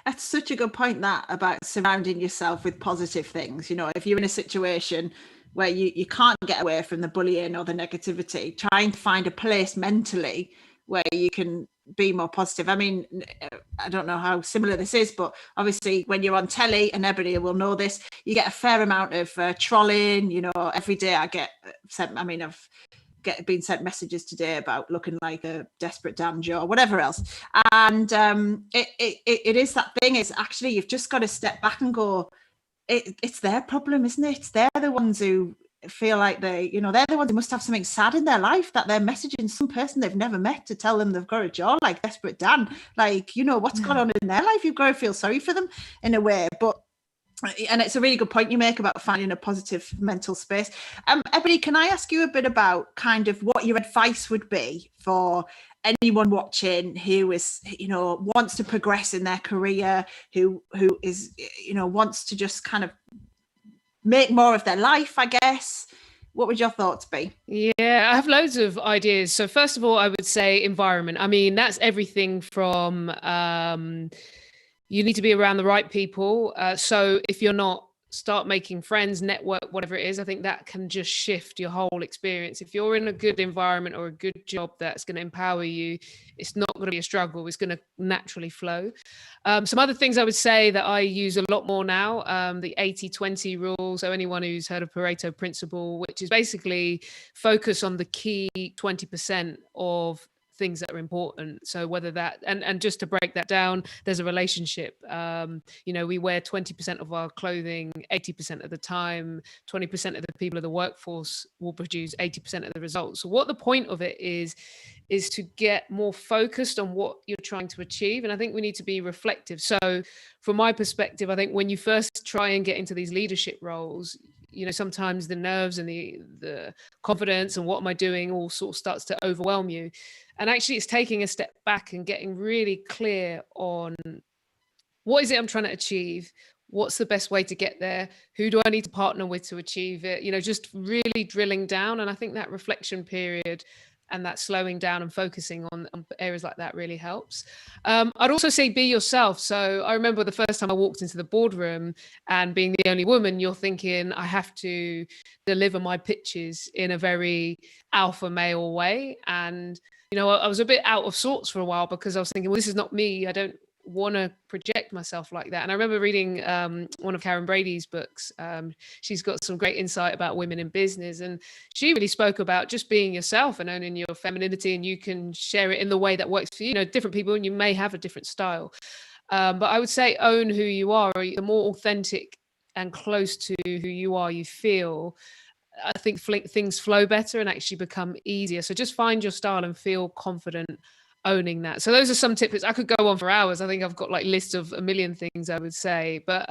That's such a good point, that about surrounding yourself with positive things. If you're in a situation where you can't get away from the bullying or the negativity, trying to find a place mentally where you can be more positive. I mean, I don't know how similar this is, but obviously when you're on telly, and everybody will know this, you get a fair amount of trolling. You know, every day I get sent, I mean, I've been sent messages today about looking like a desperate Dan Joe or whatever else. And it is that thing, is actually you've just got to step back and go, it's their problem, isn't it? They're the ones who feel like they're the ones who must have something sad in their life, that they're messaging some person they've never met to tell them they've got a jaw like desperate Dan. Like, you know, what's going on in their life? You've got to feel sorry for them in a way. And it's a really good point you make about finding a positive mental space. Ebony, can I ask you a bit about kind of what your advice would be for anyone watching who is, you know, wants to progress in their career, who is, you know, wants to just kind of make more of their life, I guess? What would your thoughts be? Yeah, I have loads of ideas. So first of all, I would say environment. I mean, that's everything from you need to be around the right people. So if you're not, start making friends, network, whatever it is. I think that can just shift your whole experience. If you're in a good environment or a good job that's going to empower you, it's not going to be a struggle. It's going to naturally flow. Some other things I would say that I use a lot more now, the 80-20 rule. So anyone who's heard of Pareto principle, which is basically focus on the key 20% of things that are important. So whether that, and just to break that down, there's a relationship. You know, we wear 20% of our clothing 80% of the time. 20% of the people of the workforce will produce 80% of the results. So what the point of it is to get more focused on what you're trying to achieve. And I think we need to be reflective. So from my perspective, I think when you first try and get into these leadership roles, you know, sometimes the nerves and the confidence and what am I doing all sort of starts to overwhelm you. And actually it's taking a step back and getting really clear on what is it I'm trying to achieve? What's the best way to get there? Who do I need to partner with to achieve it? You know, just really drilling down. And I think that reflection period and that slowing down and focusing on areas like that really helps. I'd also say be yourself. So I remember the first time I walked into the boardroom, and being the only woman, you're thinking, I have to deliver my pitches in a very alpha male way. And, you know, I was a bit out of sorts for a while because I was thinking, well, this is not me. I don't want to project myself like that. And I remember reading one of Karen Brady's books. She's got some great insight about women in business, and she really spoke about just being yourself and owning your femininity, and you can share it in the way that works for you. You know, different people, and you may have a different style, but I would say own who you are. The more authentic and close to who you are you feel, I think things flow better and actually become easier. So just find your style and feel confident owning that. So those are some tips. I could go on for hours. I think I've got like lists of a million things I would say, but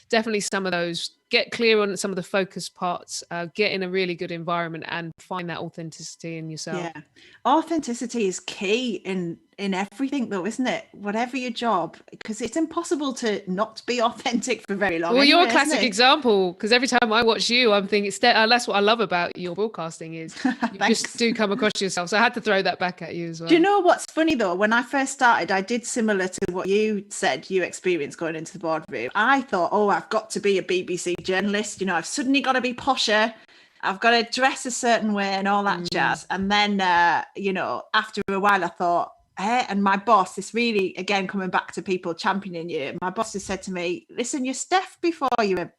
definitely some of those. Get clear on some of the focus parts, get in a really good environment and find that authenticity in yourself. Yeah, authenticity is key in everything though, isn't it? Whatever your job, because it's impossible to not be authentic for very long. Well, anyway, you're a classic example, because every time I watch you, I'm thinking that's what I love about your broadcasting is you just do come across yourself. So I had to throw that back at you as well. Do you know what's funny though? When I first started, I did similar to what you said you experienced going into the boardroom. I thought, oh, I've got to be a BBC journalist. You know, I've suddenly got to be posher. I've got to dress a certain way and all that jazz. And then, you know, after a while, I thought, hey, and my boss, this really, again, coming back to people championing you, my boss has said to me, listen, you're Steph before you're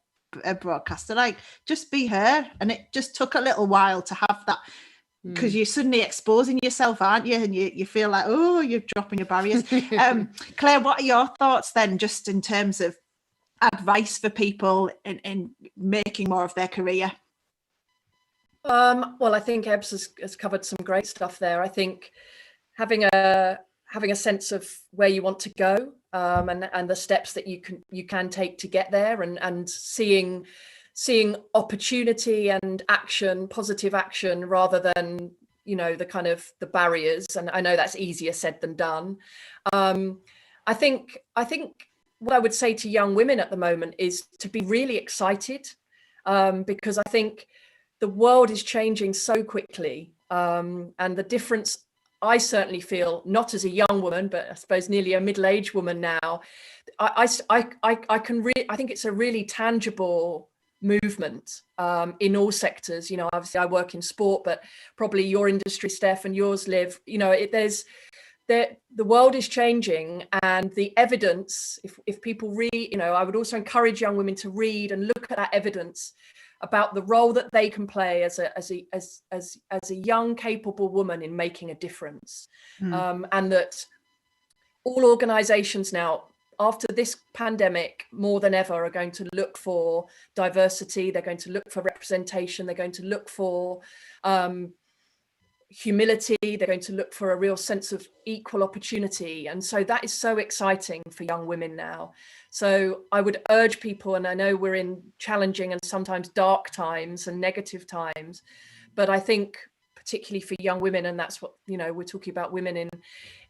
a broadcaster, like, just be her. And it just took a little while to have that, because you're suddenly exposing yourself, aren't you? And you feel like, oh, you're dropping your barriers. Claire, what are your thoughts then, just in terms of advice for people in making more of their career? Well, I think Ebbs has covered some great stuff there. I think having a sense of where you want to go, and the steps that you can take to get there, and seeing opportunity and action, positive action, rather than, you know, the kind of the barriers. And I know that's easier said than done. I think what I would say to young women at the moment is to be really excited, because I think the world is changing so quickly, and the difference I certainly feel, not as a young woman, but I suppose nearly a middle-aged woman now, I think it's a really tangible movement in all sectors. You know, obviously I work in sport, but probably your industry, Steph, and yours, Liv, you know, the world is changing, and the evidence, if people read, you know, I would also encourage young women to read and look at that evidence about the role that they can play as a young, capable woman in making a difference. And that all organizations now, after this pandemic, more than ever, are going to look for diversity. They're going to look for representation. They're going to look for humility. They're going to look for a real sense of equal opportunity. And so that is so exciting for young women now. So I would urge people, and I know we're in challenging and sometimes dark times and negative times, but I think particularly for young women, and that's what, you know, we're talking about women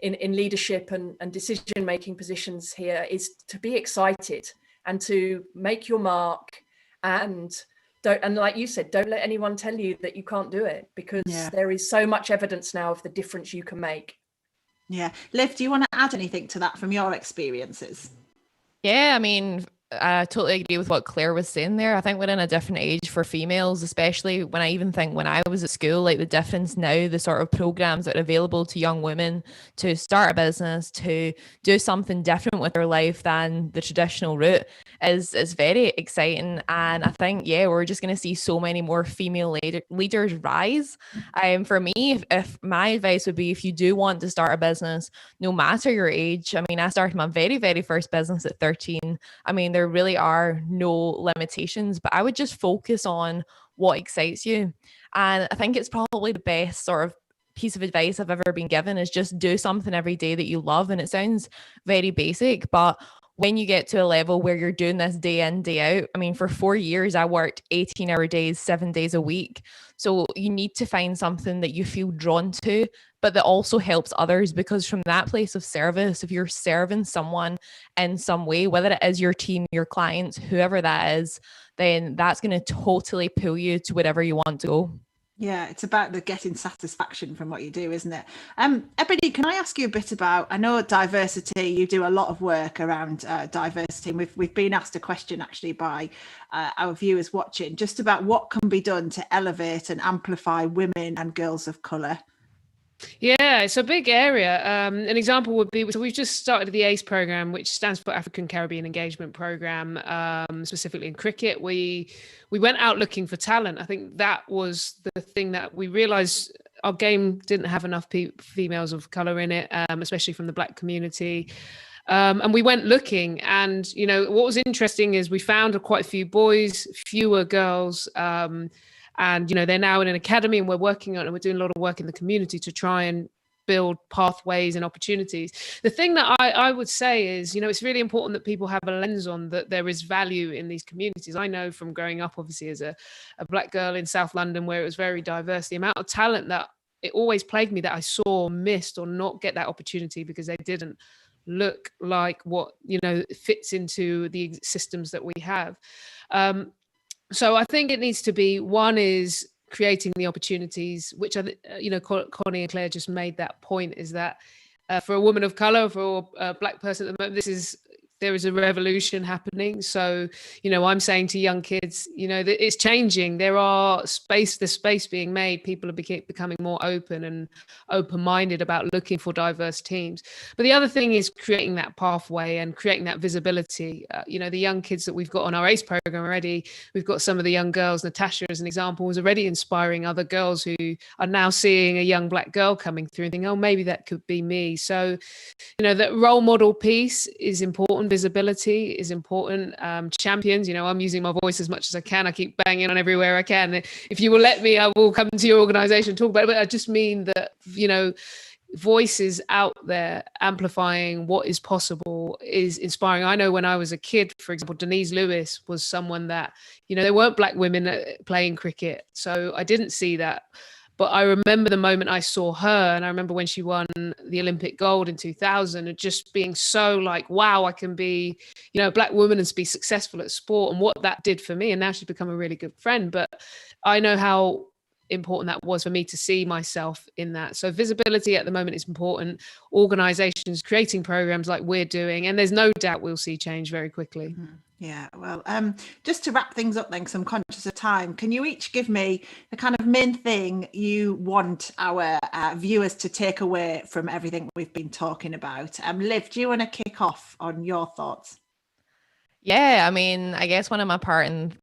in leadership and decision-making positions here, is to be excited and to make your mark, and like you said, don't let anyone tell you that you can't do it, because there is so much evidence now of the difference you can make. Yeah. Liv, do you want to add anything to that from your experiences? Yeah, I mean, I totally agree with what Claire was saying there. I think we're in a different age for females, especially when I even think when I was at school, like the difference now, the sort of programs that are available to young women to start a business, to do something different with their life than the traditional route is very exciting. And I think, we're just going to see so many more female leaders rise. For me, if my advice would be, if you do want to start a business, no matter your age, I mean, I started my very, very first business at 13. I mean, there really are no limitations, but I would just focus on what excites you. And I think it's probably the best sort of piece of advice I've ever been given, is just do something every day that you love. And it sounds very basic, but when you get to a level where you're doing this day in, day out, I mean, for 4 years, I worked 18-hour days, 7 days a week. So you need to find something that you feel drawn to, but that also helps others, because from that place of service, if you're serving someone in some way, whether it is your team, your clients, whoever that is, then that's going to totally pull you to wherever you want to go. Yeah, it's about the getting satisfaction from what you do, isn't it? Ebony, can I ask you a bit about, I know diversity, you do a lot of work around diversity, and we've been asked a question actually by our viewers watching, just about what can be done to elevate and amplify women and girls of colour. Yeah, it's a big area. An example would be, so we've just started the ACE program, which stands for African Caribbean Engagement Program, specifically in cricket. We went out looking for talent. I think that was the thing that we realized our game didn't have enough females of color in it, especially from the Black community. And we went looking, and, you know, what was interesting is we found quite a few boys, fewer girls, and, you know, they're now in an academy, and we're working on, and we're doing a lot of work in the community to try and build pathways and opportunities. The thing that I would say is, you know, it's really important that people have a lens on that there is value in these communities. I know from growing up, obviously, as a Black girl in South London, where it was very diverse, the amount of talent that it always plagued me that I saw missed or not get that opportunity because they didn't look like what, you know, fits into the systems that we have. So I think it needs to be, one is creating the opportunities, which are, you know, Connie and Claire just made that point, is that for a woman of color, for a Black person at the moment, there is a revolution happening. So, you know, I'm saying to young kids, you know, that it's changing. There's space being made. People are becoming more open and open-minded about looking for diverse teams. But the other thing is creating that pathway and creating that visibility. You know, the young kids that we've got on our ACE program already, we've got some of the young girls, Natasha as an example, was already inspiring other girls who are now seeing a young Black girl coming through and thinking, oh, maybe that could be me. So, you know, that role model piece is important. Visibility is important. Champions, you know, I'm using my voice as much as I can. I keep banging on everywhere I can. If you will let me, I will come to your organization and talk about it. But I just mean that, you know, voices out there amplifying what is possible is inspiring. I know when I was a kid, for example, Denise Lewis was someone that, you know, there weren't Black women playing cricket. So I didn't see that. But I remember the moment I saw her, and I remember when she won the Olympic gold in 2000, and just being so like, wow, I can be, you know, a Black woman and be successful at sport, and what that did for me. And now she's become a really good friend. But I know how important that was for me to see myself in that. So visibility at the moment is important. Organizations creating programs like we're doing, and there's no doubt we'll see change very quickly. Yeah, well, just to wrap things up then, because I'm conscious of time, can you each give me the kind of main thing you want our viewers to take away from everything we've been talking about? Liv, do you want to kick off on your thoughts? Yeah, I mean, I guess one of my parting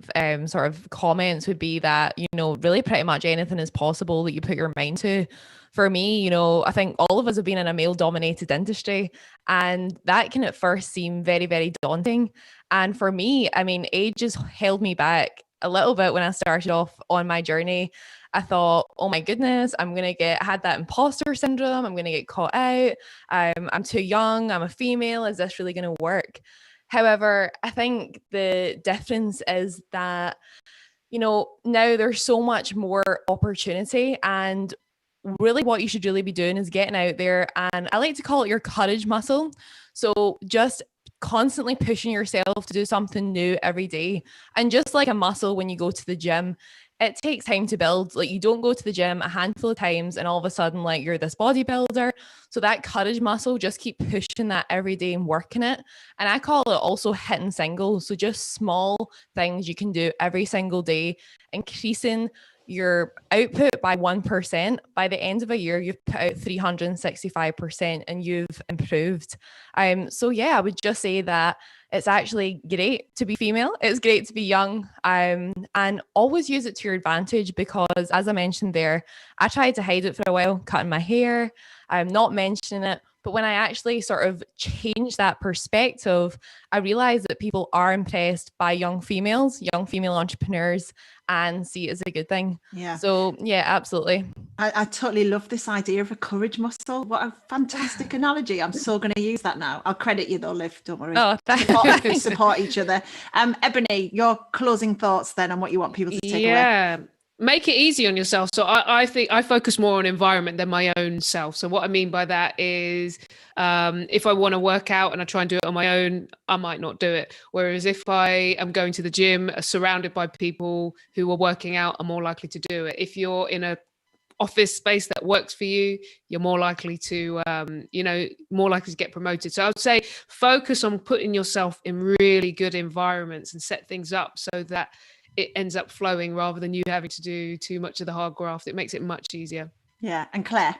sort of comments would be that, really pretty much anything is possible that you put your mind to. For me, I think all of us have been in a male dominated industry, and that can at first seem very, very daunting. And for me, I mean, age just held me back a little bit when I started off on my journey. I thought, oh my goodness, had that imposter syndrome. I'm going to get caught out. I'm too young. I'm a female. Is this really going to work? However, I think the difference is that, now there's so much more opportunity, and really what you should really be doing is getting out there. And I like to call it your courage muscle. So just constantly pushing yourself to do something new every day. And just like a muscle, when you go to the gym, it takes time to build. Like, you don't go to the gym a handful of times and all of a sudden, like, you're this bodybuilder. So that courage muscle, just keep pushing that every day and working it. And I call it also hitting singles. So just small things you can do every single day, increasing your output by 1%. By the end of a year, you've put out 365% and you've improved. So yeah, I would just say that it's actually great to be female. It's great to be young, and always use it to your advantage, because as I mentioned there, I tried to hide it for a while, cutting my hair. I'm not mentioning it. But when I actually sort of changed that perspective, I realized that people are impressed by young female entrepreneurs, and see it as a good thing. Yeah. So yeah, absolutely. I totally love this idea of a courage muscle. What a fantastic analogy. I'm so going to use that now. I'll credit you though, Liv. Don't worry. Oh, We support each other. Ebony, your closing thoughts then on what you want people to take away. Yeah. Make it easy on yourself. So I think I focus more on environment than my own self. So what I mean by that is, if I want to work out and I try and do it on my own, I might not do it. Whereas if I am going to the gym, surrounded by people who are working out, I'm more likely to do it. If you're in a office space that works for you, you're more likely to get promoted. So I would say focus on putting yourself in really good environments and set things up so that it ends up flowing, rather than you having to do too much of the hard graft. It makes it much easier. Yeah. And Claire?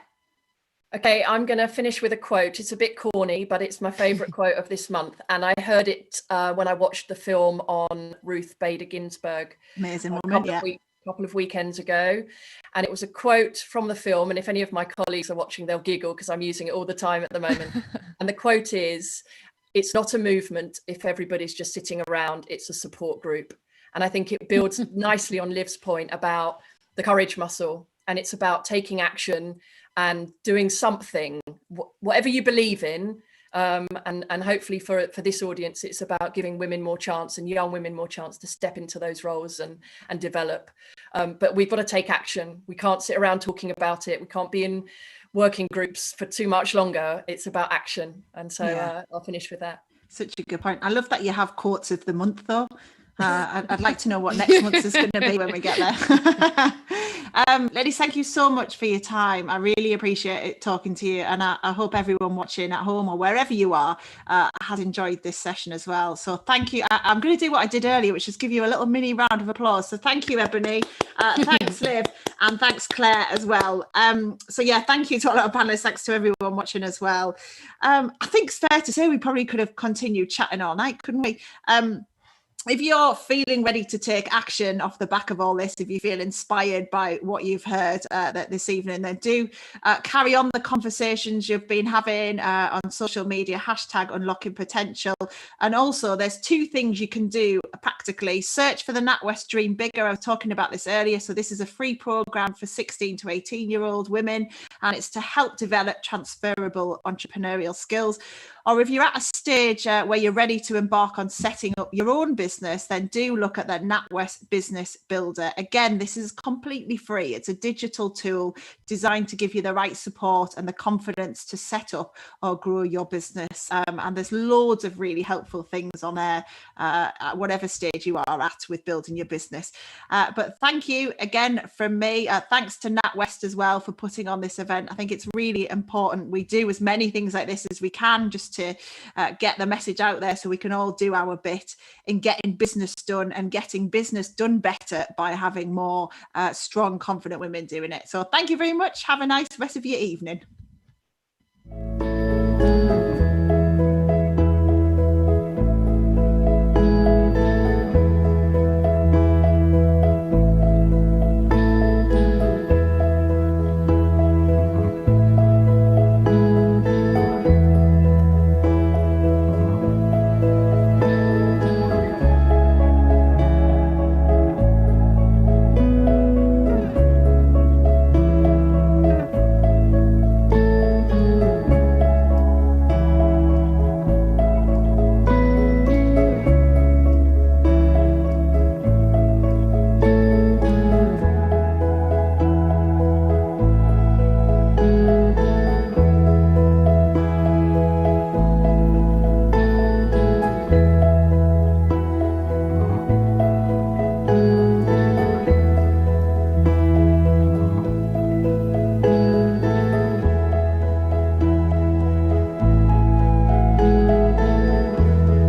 Okay, I'm going to finish with a quote. It's a bit corny, but it's my favourite quote of this month. And I heard it when I watched the film on Ruth Bader Ginsburg. Amazing woman, yeah. Couple of weekends ago. And it was a quote from the film. And if any of my colleagues are watching, they'll giggle because I'm using it all the time at the moment. And the quote is, "It's not a movement if everybody's just sitting around, it's a support group." And I think it builds nicely on Liv's point about the courage muscle. And it's about taking action and doing something, whatever you believe in. And hopefully for this audience, it's about giving women more chance, and young women more chance to step into those roles and develop. But we've got to take action. We can't sit around talking about it. We can't be in working groups for too much longer. It's about action. And so I'll finish with that. Such a good point. I love that you have quotes of the month though. I'd like to know what next month is going to be when we get there. Ladies, thank you so much for your time. I really appreciate it talking to you, and I hope everyone watching at home or wherever you are has enjoyed this session as well. So thank you. I'm going to do what I did earlier, which is give you a little mini round of applause. So thank you, Ebony. Thanks, Liv, and thanks, Claire, as well. So yeah, thank you to all our panelists. Thanks to everyone watching as well. I think it's fair to say we probably could have continued chatting all night, couldn't we? If you're feeling ready to take action off the back of all this, if you feel inspired by what you've heard this evening, then do carry on the conversations you've been having on social media, #Unlocking Potential. And also there's two things you can do practically. Search for the NatWest Dream Bigger. I was talking about this earlier. So this is a free program for 16 to 18-year-old women, and it's to help develop transferable entrepreneurial skills. Or if you're at a stage where you're ready to embark on setting up your own business, then do look at the NatWest Business Builder. Again, this is completely free. It's a digital tool designed to give you the right support and the confidence to set up or grow your business. And there's loads of really helpful things on there, at whatever stage you are at with building your business. But thank you again from me. Thanks to NatWest as well for putting on this event. I think it's really important we do as many things like this as we can, just to get the message out there, so we can all do our bit in getting business done and getting business done better by having more strong, confident women doing it. So thank you very much. Have a nice rest of your evening.